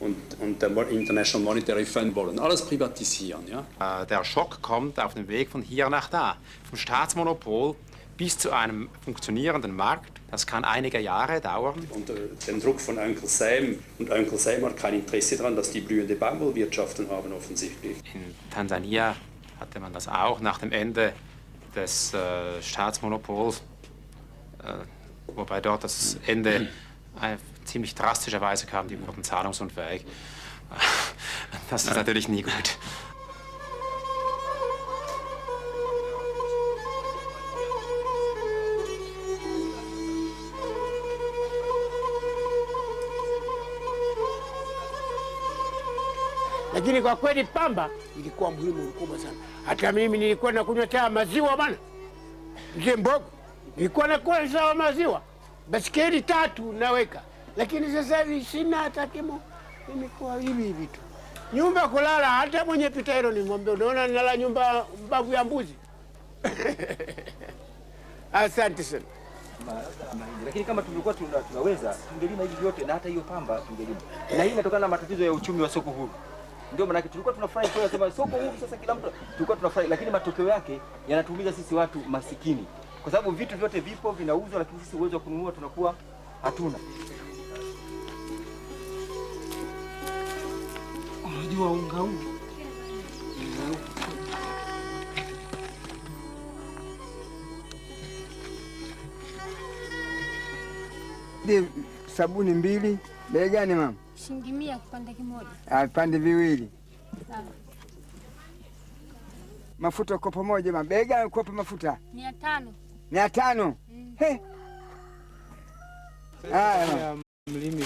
und der International Monetary Fund wollen. Alles privatisieren. Ja? Der Schock kommt auf dem Weg von hier nach da. Vom Staatsmonopol bis zu einem funktionierenden Markt. Das kann einige Jahre dauern. Unter dem Druck von Onkel Sam. Und Onkel Sam hat kein Interesse daran, dass die blühende Baumwollwirtschaften haben, offensichtlich. In Tansania hatte man das auch nach dem Ende des Staatsmonopols. Wobei dort das Ende ziemlich drastischerweise kam, die wurden zahlungsunfähig. Das ist natürlich nie gut. Lakini kwa kweli pamba ilikuwa muhimu mkubwa sana. Hata mimi nilikuwa nakunywa chai maziwa bana. Mzee Mbogo, nilikuwa nakunywa chai maziwa. Basikeli 3 naweka. Lakini sasa hivi sina hata kimo. Nimekuwa hivi tu. Nyumba kulala, hata mwenye pita hilo ni ng'ombe. Unaona nalala nyumba mbavu ya mbuzi. Asante sana. Lakini kama tulikuwa tunaweza, tungelima hivi vyote na hata hiyo pamba tungelima. Na hii inatokana na matatizo ya uchumi wa soko huru. Ndio maana tulikuwa tunafurahi kwa sababu soko huru sasa kila mtu tulikuwa tunafurahi, lakini matokeo yake yanatuumiza sisi watu masikini. Kwa sababu vitu vyote vipo vinauzwa, lakini sisi uwezo wa kununua tunakuwa hatuna. Unajua unga huu? Sabuni 2, bei gani mama? Shilingi 100 kipande kimoja. Vipande 2. Sawa. Mafuta kopo moja mama. Bei gani kopo mafuta? 500. 500? He. Haya mama. Mlimi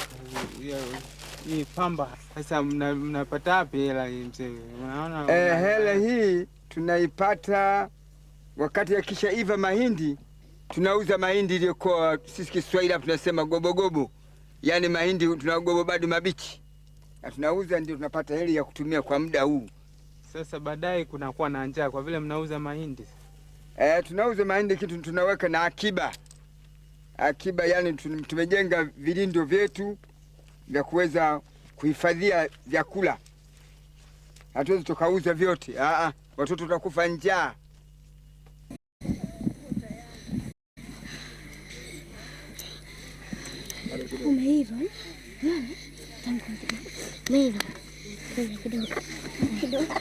hii pamba sasa mnapata wapi hela hii mzee? Unaona? Hela hii tunaipata wakati yakishaiva mahindi. Tunauza mahindi iliyokuwa sisi Kiswahili hapo tunasema gobogobo, yaani mahindi tunagobo bado mabichi, na tunauza, ndio tunapata hela ya kutumia kwa muda huu. Sasa baadaye kunakuwa na njaa kwa vile mnauza mahindi. Tunauza mahindi, kitu tunaweka na akiba. Akiba yani tumejenga vilindo vyetu vya kuweza kuhifadhia vyakula. Hatuwezi tukauza vyote. Watoto watakufa njaa. Umeiva. Umeiva. Kidogo. Kidogo.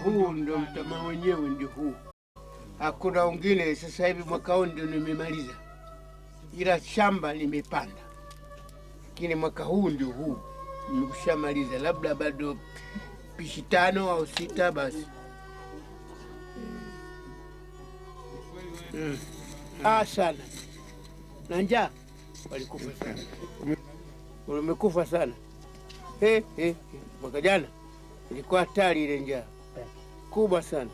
Huu ndo mtama wenyewe, ndio huu. Hakuna wengine. Sasa hivi mwaka huu ndio nimemaliza, ila shamba nimepanda, lakini mwaka huu ndio huu nimekushamaliza, labda bado pishi 5 au 6 basi. Sana na njaa, walikufa sana, wamekufa sana. Mwaka jana ilikuwa hatari, ile njaa kubwa sana.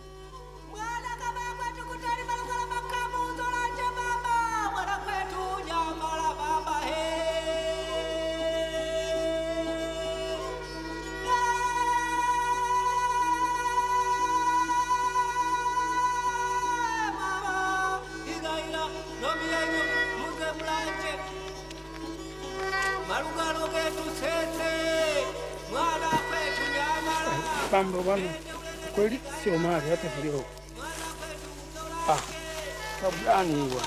Pamba bwana, kweli sio mali hata kidogo. Kabulani hiyo.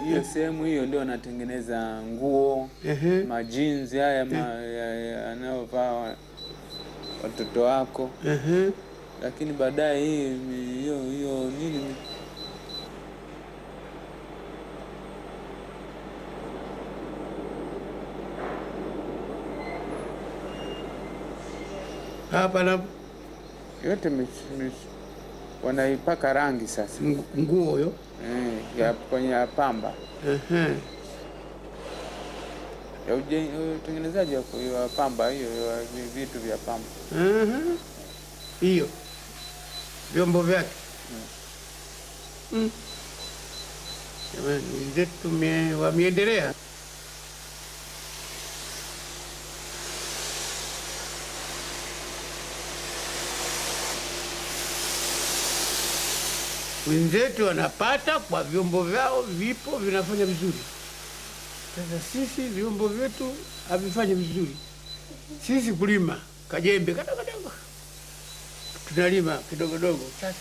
Hiyo sehemu hiyo ndio anatengeneza nguo, majinzi haya yanayovaa watoto wako. Lakini baadaye hiyo nini, hapa na yote wanaipaka rangi sasa nguo hiyo ya kwenye pamba. Ya utengenezaji wa pamba, hiyo vitu vya pamba. Hiyo vyombo vyake. Jamani, wameendelea. Wenzetu wanapata kwa vyombo vyao, vipo vinafanya vizuri. Sasa sisi vyombo vyetu havifanyi vizuri. Sisi kulima kajembe kadogo, tunalima kidogodogo, tatu.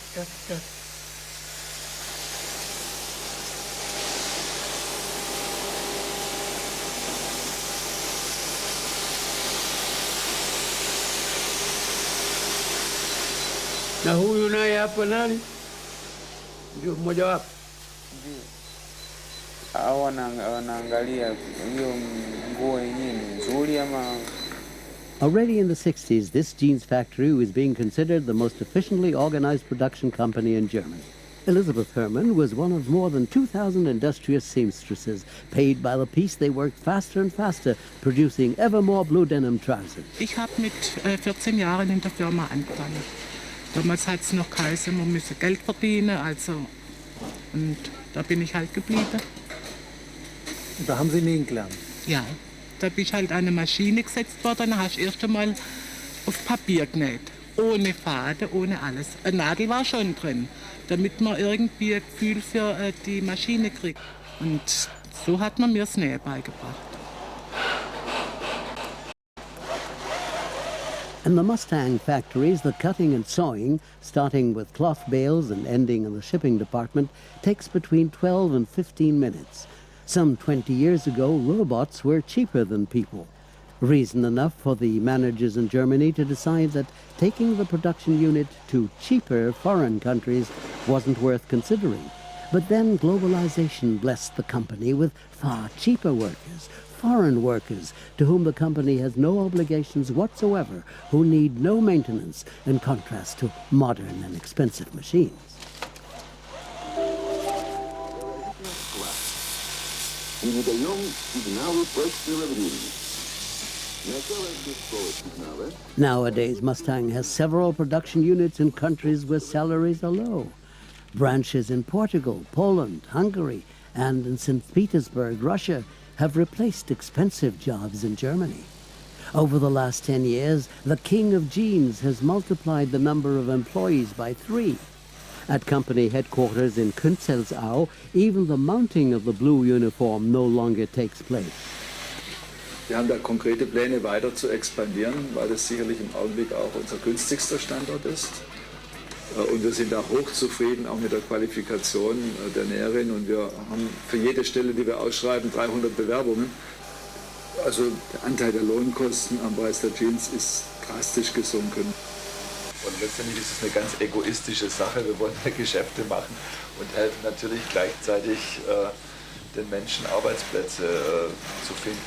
Na huyu naye hapa nani? Ndio mmoja wapo. Hao wanaangalia hiyo nguo yenyewe nzuri ama. Already in the 60s, this jeans factory was being considered the most efficiently organized production company in Germany. Elizabeth Herman was one of more than 2,000 industrious seamstresses. Paid by the piece, they worked faster and faster, producing ever more blue denim trousers. Ich habe mit 14 Jahren in der Firma angefangen. Damals hat es noch geheißen, man müsse Geld verdienen, und da bin ich halt geblieben. Und da haben Sie nähen gelernt? Ja, da bin ich halt an eine Maschine gesetzt worden, dann hast du erst einmal auf Papier genäht. Ohne Faden, ohne alles. Eine Nadel war schon drin, damit man irgendwie ein Gefühl für die Maschine kriegt. Und so hat man mir das Nähen beigebracht. In the Mustang factories, the cutting and sewing, starting with cloth bales and ending in the shipping department, takes between 12 and 15 minutes. Some 20 years ago, robots were cheaper than people. Reason enough for the managers in Germany to decide that taking the production unit to cheaper foreign countries wasn't worth considering. But then globalization blessed the company with far cheaper workers, foreign workers, to whom the company has no obligations whatsoever, who need no maintenance, in contrast to modern and expensive machines. Nowadays, Mustang has several production units in countries where salaries are low. Branches in Portugal, Poland, Hungary, and in St. Petersburg, Russia, have replaced expensive jobs in Germany. Over the last 10 years, the king of jeans has multiplied the number of employees by 3. At company headquarters in Künzelsau, even the mounting of the blue uniform no longer takes place. Wir haben da konkrete Pläne, weiter zu expandieren, weil es sicherlich im Augenblick auch unser günstigster Standort ist. Und wir sind auch hochzufrieden, auch mit der Qualifikation der Näherin. Und wir haben für jede Stelle, die wir ausschreiben, 300 Bewerbungen. Also der Anteil der Lohnkosten am Preis der Jeans ist drastisch gesunken. Und letztendlich ist es eine ganz egoistische Sache. Wir wollen Geschäfte machen und helfen natürlich gleichzeitig den Menschen Arbeitsplätze zu finden.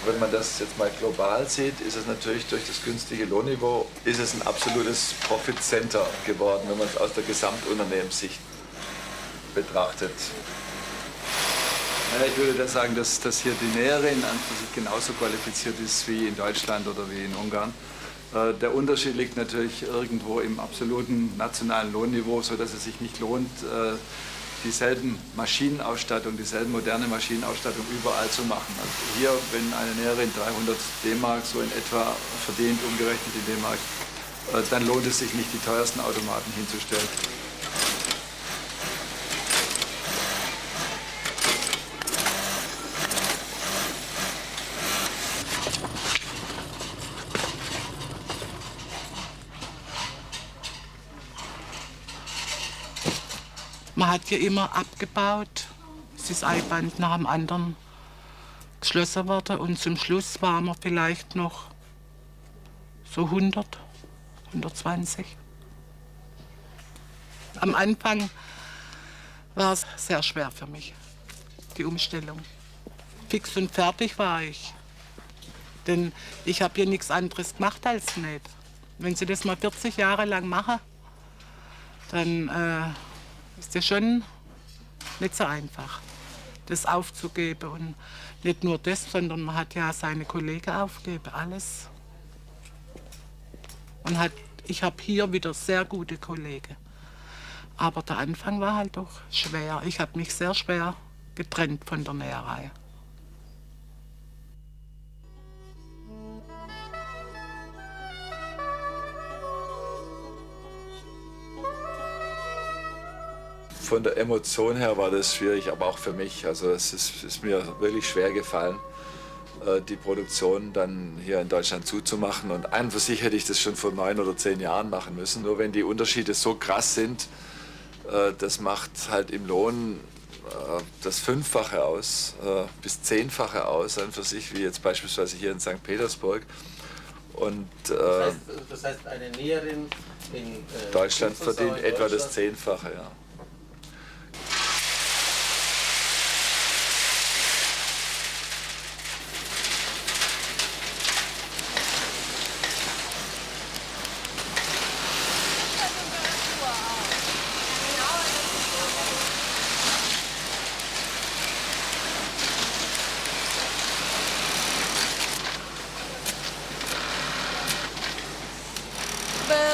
Wenn man das jetzt mal global sieht, ist es natürlich durch das günstige Lohnniveau, ist es ein absolutes Profit Center geworden, wenn man es aus der Gesamtunternehmenssicht betrachtet. Ja, ich würde da sagen, dass hier die Näherin an sich genauso qualifiziert ist wie in Deutschland oder wie in Ungarn. Der Unterschied liegt natürlich irgendwo im absoluten nationalen Lohnniveau, sodass es sich nicht lohnt, dieselben Maschinenausstattung, dieselben moderne Maschinenausstattung überall zu machen. Also hier, wenn eine Näherin 300 D-Mark so in etwa verdient, umgerechnet in D-Mark, dann lohnt es sich nicht, die teuersten Automaten hinzustellen. Man hat hier immer abgebaut, es ist ein Band nach dem anderen geschlossen worden und zum Schluss waren wir vielleicht noch so 100, 120. Am Anfang war es sehr schwer für mich, die Umstellung. Fix und fertig war ich, denn ich habe hier nichts anderes gemacht als nähen. Wenn Sie das mal 40 Jahre lang machen, dann ist ja schon nicht so einfach, das aufzugeben. Und nicht nur das, sondern man hat ja seine Kollegen aufgegeben, alles. Und ich habe hier wieder sehr gute Kollegen. Aber der Anfang war halt doch schwer. Ich habe mich sehr schwer getrennt von der Näherei. Von der Emotion her war das schwierig, aber auch für mich. Also es ist mir wirklich schwer gefallen, die Produktion dann hier in Deutschland zuzumachen. Und an und für sich hätte ich das schon vor 9 oder 10 Jahren machen müssen. Nur wenn die Unterschiede so krass sind, das macht halt im Lohn das 5-fache aus, bis 10-fache aus an und für sich, wie jetzt beispielsweise hier in St. Petersburg. Und, das heißt, eine Näherin in Deutschland verdient etwa das 10-fache, ja.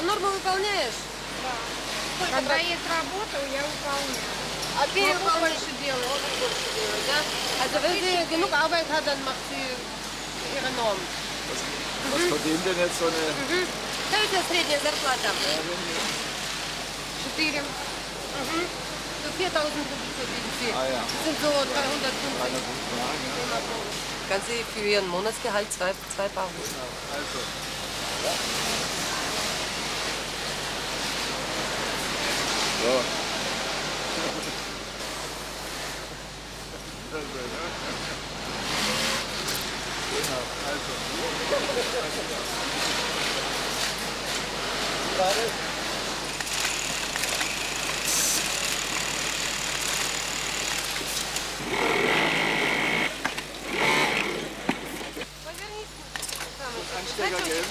Норму выполняешь? Да. Когда есть работа, я выполняю. А переход больше делать? Больше делать, да? Also wenn sie genug Arbeit hat, dann macht sie ihre Norm. Was verdient denn jetzt so eine... Какая средняя зарплата? 4. So 4.000 Rubel. Ah, ja. Das sind so 350. Kann sie für ihren Monatsgehalt zwei Paar Hosen. Also, ja. So. Anstecker geben?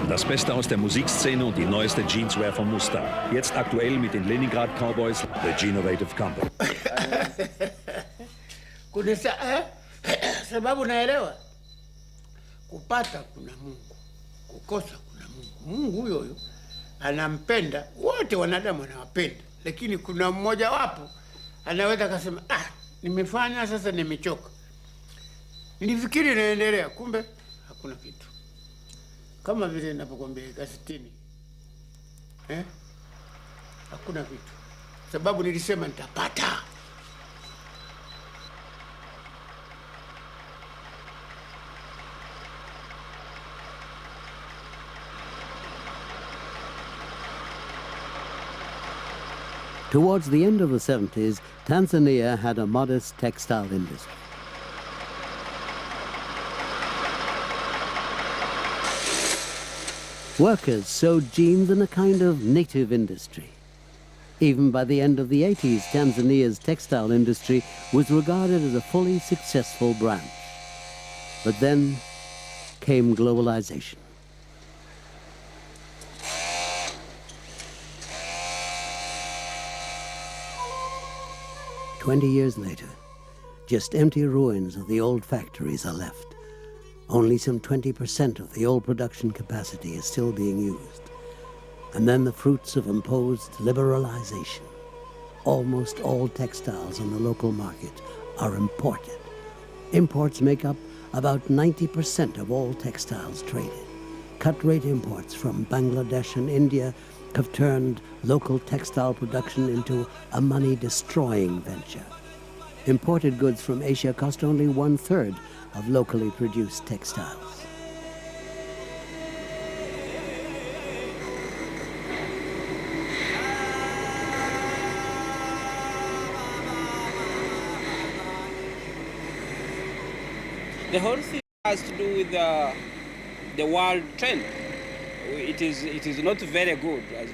Das Beste aus der Musikszene und die neueste Jeanswear von Mustang. Jetzt aktuell mit den Leningrad Cowboys, The Genovative Company. Sababu naelewa kupata kuna Mungu, kukosa kuna Mungu. Mungu huyo huyo anampenda wote, wanadamu anawapenda, lakini kuna mmoja wapo anaweza kasema nimefanya sasa, nimechoka, nilifikiri naendelea, kumbe hakuna kitu. Kama vile ninapokuambia gazetini, hakuna kitu, sababu nilisema nitapata. Towards the end of the 70s, Tanzania had a modest textile industry. Workers sewed jeans in a kind of native industry. Even by the end of the 80s, Tanzania's textile industry was regarded as a fully successful branch. But then came globalization. "20 years later, just empty ruins of the old factories are left. Only some 20% of the old production capacity is still being used. And then the fruits of imposed liberalization. Almost all textiles on the local market are imported. Imports make up about 90% of all textiles traded. Cut-rate imports from Bangladesh and India have turned local textile production into a money-destroying venture. Imported goods from Asia cost only 1/3 of locally produced textiles. The whole thing has to do with the world trend. It is not very good. As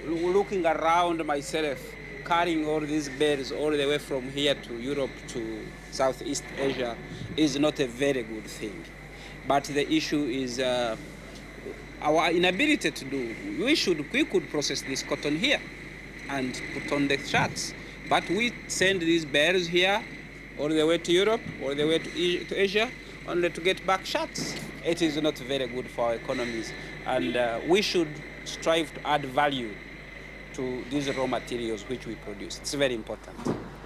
looking around myself, carrying all these bales all the way from here to Europe to Southeast Asia is not a very good thing. But the issue is our inability to do. We could process this cotton here and put on the shirts, but we send these bales here all the way to Europe, all the way to Asia, only to get back shirts. It is not very good for our economies, and we should strive to add value to these raw materials which we produce. It's very important.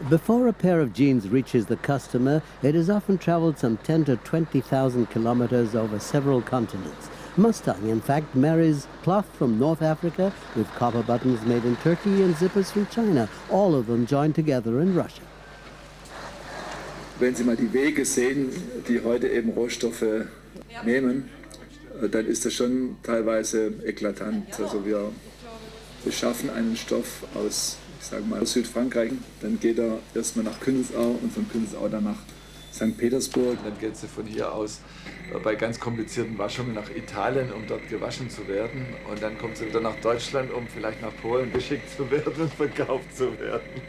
Before a pair of jeans reaches the customer, it has often traveled some 10 to 20,000 kilometers over several continents. Mustang, in fact, marries cloth from North Africa with copper buttons made in Turkey and zippers from China, all of them joined together in Russia. Wenn Sie mal die Wege sehen, die heute eben Rohstoffe nehmen, dann ist das schon teilweise eklatant. Also wir beschaffen einen Stoff aus, ich sage mal, aus Südfrankreich, dann geht er erstmal nach Künzelsau und von Künzelsau dann nach St. Petersburg. Dann geht es von hier aus bei ganz komplizierten Waschungen nach Italien, um dort gewaschen zu werden. Und dann kommt sie wieder nach Deutschland, um vielleicht nach Polen geschickt zu werden und verkauft zu werden.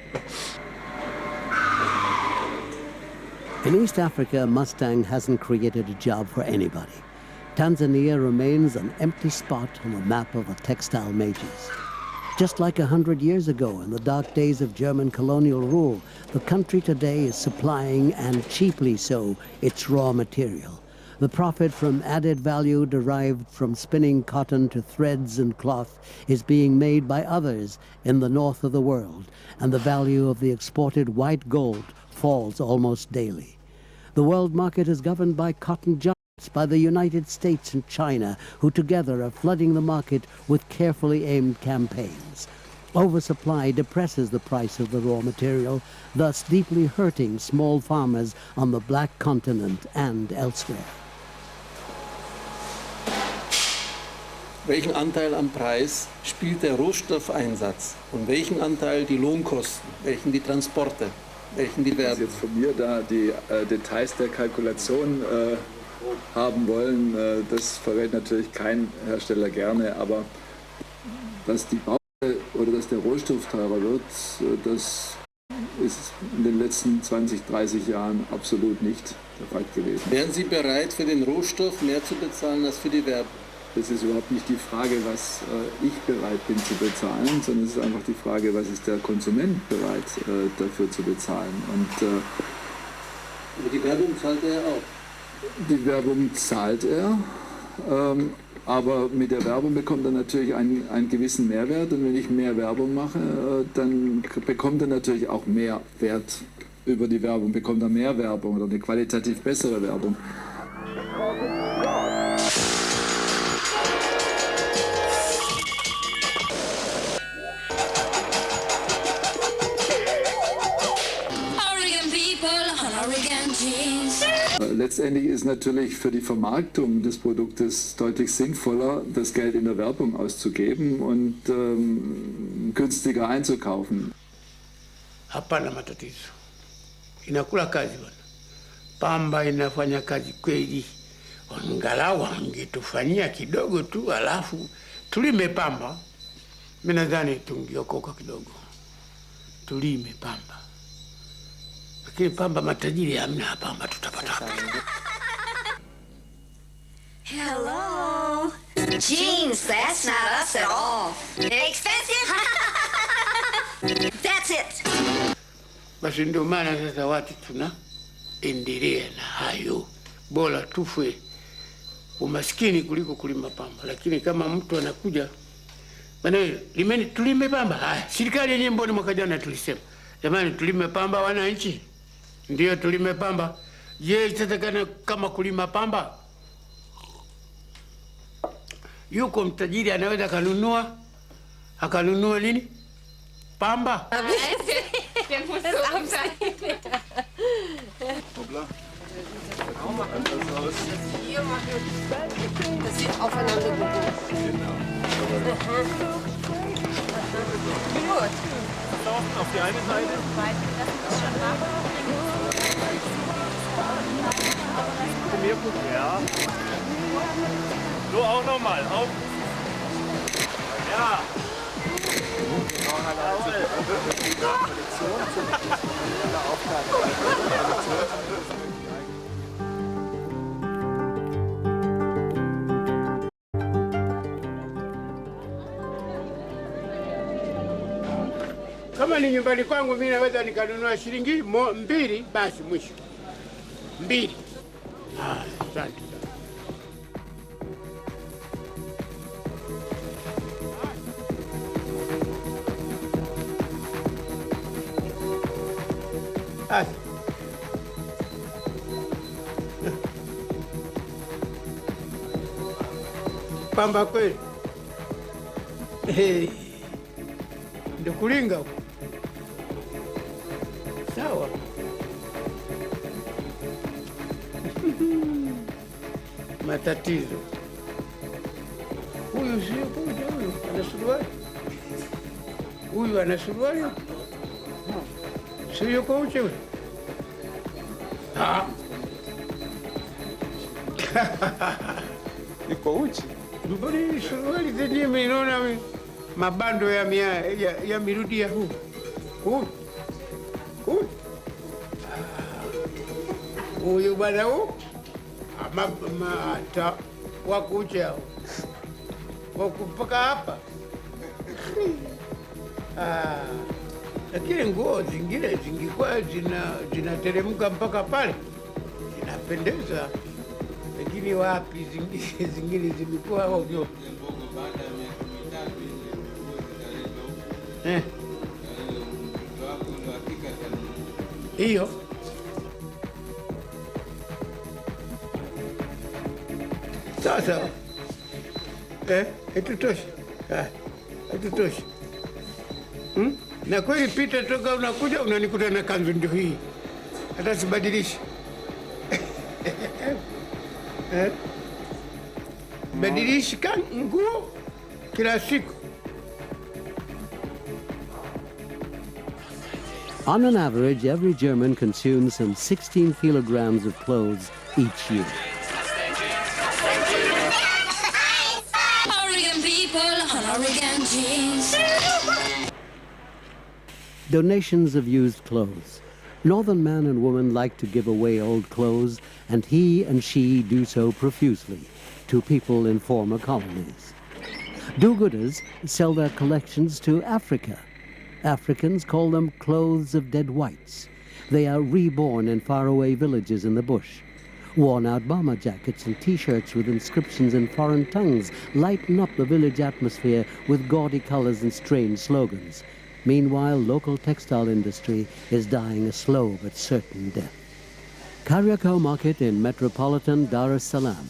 In East Africa, Mustang hasn't created a job for anybody. Tanzania remains an empty spot on the map of the textile majors. Just like 100 years ago, in the dark days of German colonial rule, the country today is supplying, and cheaply so, its raw material. The profit from added value derived from spinning cotton to threads and cloth is being made by others in the north of the world, and the value of the exported white gold falls almost daily. The world market is governed by cotton giants efforts by the United States and China, who together are flooding the market with carefully aimed campaigns. Oversupply depresses the price of the raw material, thus deeply hurting small farmers on the Black Continent and elsewhere. Welchen Anteil am Preis spielt der Rohstoffeinsatz und welchen Anteil die Lohnkosten, welchen die Transporte, welchen die Werbung? Jetzt von mir da die Details der Kalkulation haben wollen, das verrät natürlich kein Hersteller gerne, aber dass die oder dass der Rohstoff teurer wird, das ist in den letzten 20, 30 Jahren absolut nicht der Fall gewesen. Wären Sie bereit, für den Rohstoff mehr zu bezahlen als für die Werbung? Das ist überhaupt nicht die Frage, was ich bereit bin zu bezahlen, sondern es ist einfach die Frage, was ist der Konsument bereit dafür zu bezahlen. Und aber die Werbung zahlt er auch. Die Werbung zahlt er. Aber mit der Werbung bekommt er natürlich einen gewissen Mehrwert. Und wenn ich mehr Werbung mache, dann bekommt er natürlich auch mehr Wert über die Werbung, bekommt er mehr Werbung oder eine qualitativ bessere Werbung. Letztendlich ist natürlich für die Vermarktung des Produktes deutlich sinnvoller, das Geld in der Werbung auszugeben und günstiger einzukaufen. Hapana matatizo, inakula kazi bwana. Pamba inafanya kazi kweli, angalau angetufanyia kidogo tu, alafu tulime pamba. Mimi nadhani tungiokoka kidogo, tulime pamba. Lakini pamba matajiri hamna, pamba tutapata hapa. Hello. Jeans, that's not us at all. Expensive? That's it. Basi ndio maana sasa watu tunaendelea na hayo. Bora tufe umaskini kuliko kulima pamba. Lakini kama mtu anakuja, bwana tulime pamba. Haya, serikali yenyewe mbona mwaka jana tulisema, jamani tulime pamba wananchi. Ndio tulime pamba. Je, itatakana kama kulima pamba? Yuko mtajiri anaweza akanunua nini? Pamba. Das sieht aufeinander gebunden. Gut. Auf die eine Seite. Zu mir gucken, ja. So, auch nochmal. Auf. Ja. Kama ni nyumbani kwangu mimi naweza nikanunua shilingi 2 basi mwisho. 2. Asante. Pamba kweli. Ndio kulinga huko. Sawa. Matatizo. Huyu sio kuja, huyu ana suruali. Huyu ana suruali. Sio kuja huyu. Niko uchi. Mbona suruali zenyewe mnaona mabando ya mirudia huu. Huyu bwana huu mata wakucha wakupaka hapa. Lakini nguo zingine zingikuwa zinateremka mpaka pale zinapendeza, lakini wapi zingine zimekuwa ovyo. Sawa sawa. Haitutoshi. Haitutoshi. Na kweli Pita, toka unakuja unanikuta na kanzu ndio hii. Hata sibadilishi. Badilishi nguo kila siku. On an average, every German consumes some 16 kilograms of clothes each year. Oregon people on Oregon jeans. Donations of used clothes. Northern man and woman like to give away old clothes, and he and she do so profusely to people in former colonies. Do-gooders sell their collections to Africa. Africans call them clothes of dead whites. They are reborn in faraway villages in the bush. Worn-out bomber jackets and T-shirts with inscriptions in foreign tongues lighten up the village atmosphere with gaudy colors and strange slogans. Meanwhile, local textile industry is dying a slow but certain death. Kariakor Market in metropolitan Dar es Salaam.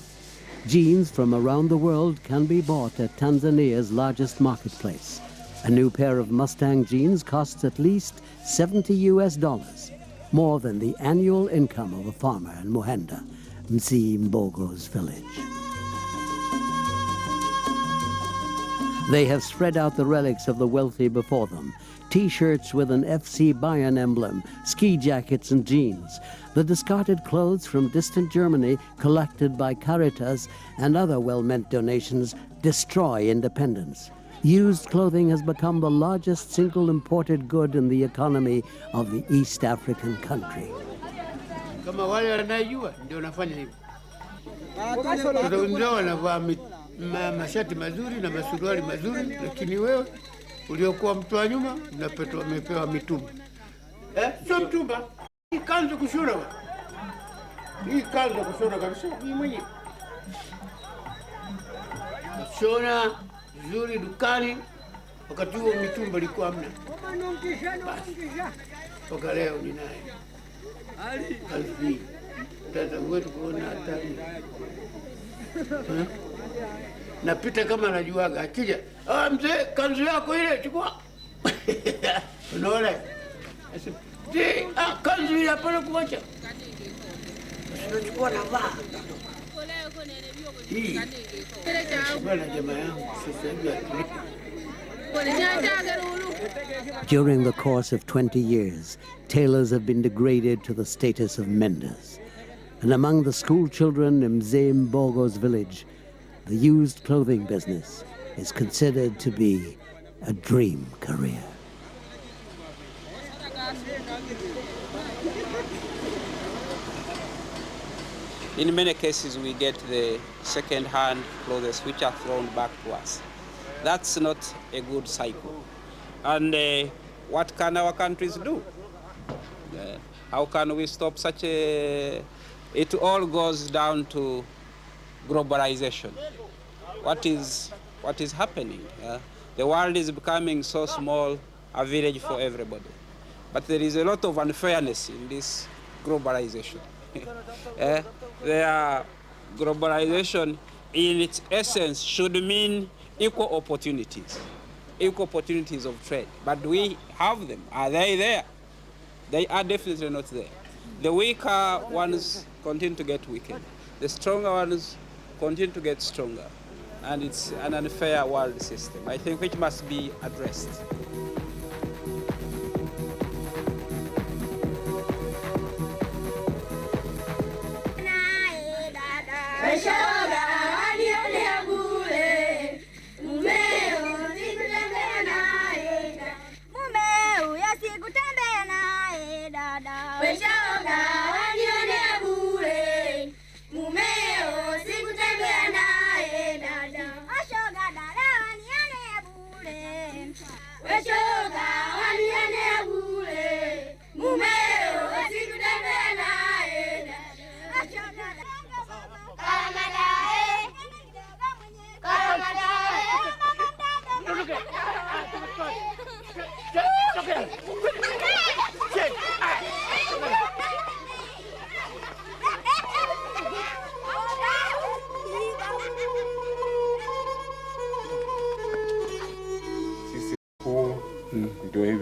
Jeans from around the world can be bought at Tanzania's largest marketplace. A new pair of Mustang jeans costs at least $70, more than the annual income of a farmer in Muhenda, Mzimbogo's village. They have spread out the relics of the wealthy before them. T-shirts with an FC Bayern emblem, ski jackets and jeans. The discarded clothes from distant Germany collected by Caritas and other well-meant donations destroy independence. Used clothing has become the largest single imported good in the economy of the East African country. Kama wale wanayejua ndio wanafanya hivyo. Ndio wanavaa mashati mazuri na masuruali mazuri, lakini wewe uliokuwa mtu wa nyuma umepewa mitumba. Sio mtumba. Hii kanzu kushona. Hii kanzu kushona kabisa. Mimi mwenyewe. Shona nzuri dukani, wakati huo mitumba ilikuwa hamna. Toka leo ninaye. Kanzu. Sasa wewe kuona hatari. Napita kama najuaga, akija, mzee, kanzu yako ile chukua. Unaona? Kanzu ile hapana kuacha. Unachukua na vaa. Hii. Bwana jamaa yangu sasa hivi. During the course of 20 years, tailors have been degraded to the status of menders. And among the school children in Mzimbogo's village, the used clothing business is considered to be a dream career. In many cases, we get the second-hand clothes which are thrown back to us. That's not a good cycle. And what can our countries do? How can we stop such a... It all goes down to globalization. What is happening? The world is becoming so small, a village for everybody. But there is a lot of unfairness in this globalization. Globalization in its essence should mean equal opportunities of trade. But do we have them? Are they there? They are definitely not there. The weaker ones continue to get weaker. The stronger ones continue to get stronger. And it's an unfair world system, I think, which must be addressed.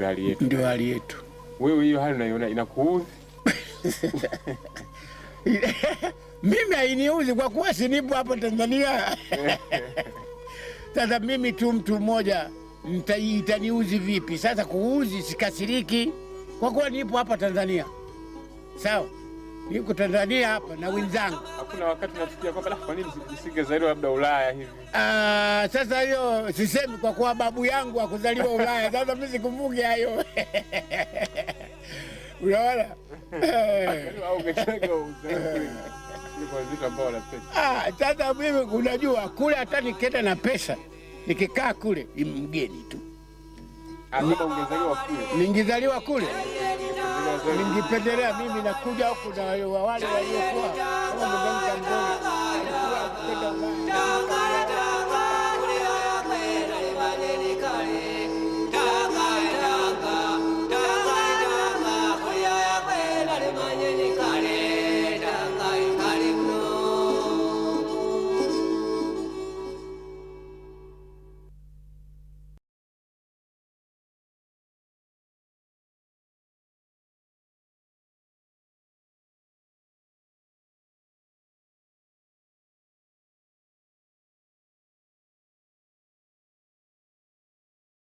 ndio hali yetu. Ndio hali yetu. Wewe hiyo hali unaiona inakuudhi? Mimi hainiuzi kwa kuwa sinipo hapo Tanzania. Sasa mimi tu mtu mmoja itaniuzi vipi? Sasa kuuzi sikasiriki kwa kuwa nipo hapa Tanzania. Sawa? Niko Tanzania hapa na wenzangu. Hakuna wakati nafikiria kwamba kwa nini nisingezaliwa labda Ulaya hivi. Sasa hiyo sisemi kwa kuwa babu yangu hakuzaliwa Ulaya. Sasa mimi sikumbuki hayo. Unaona? Au ungecheka uzuri. Kwa vitu ambao wanapenda. Sasa mimi unajua kule hata nikienda na pesa nikikaa kule ni mgeni tu. Kama ungezaliwa kule. Ningezaliwa kule. Ningependelea mimi nakuja huku na wale waliokuwa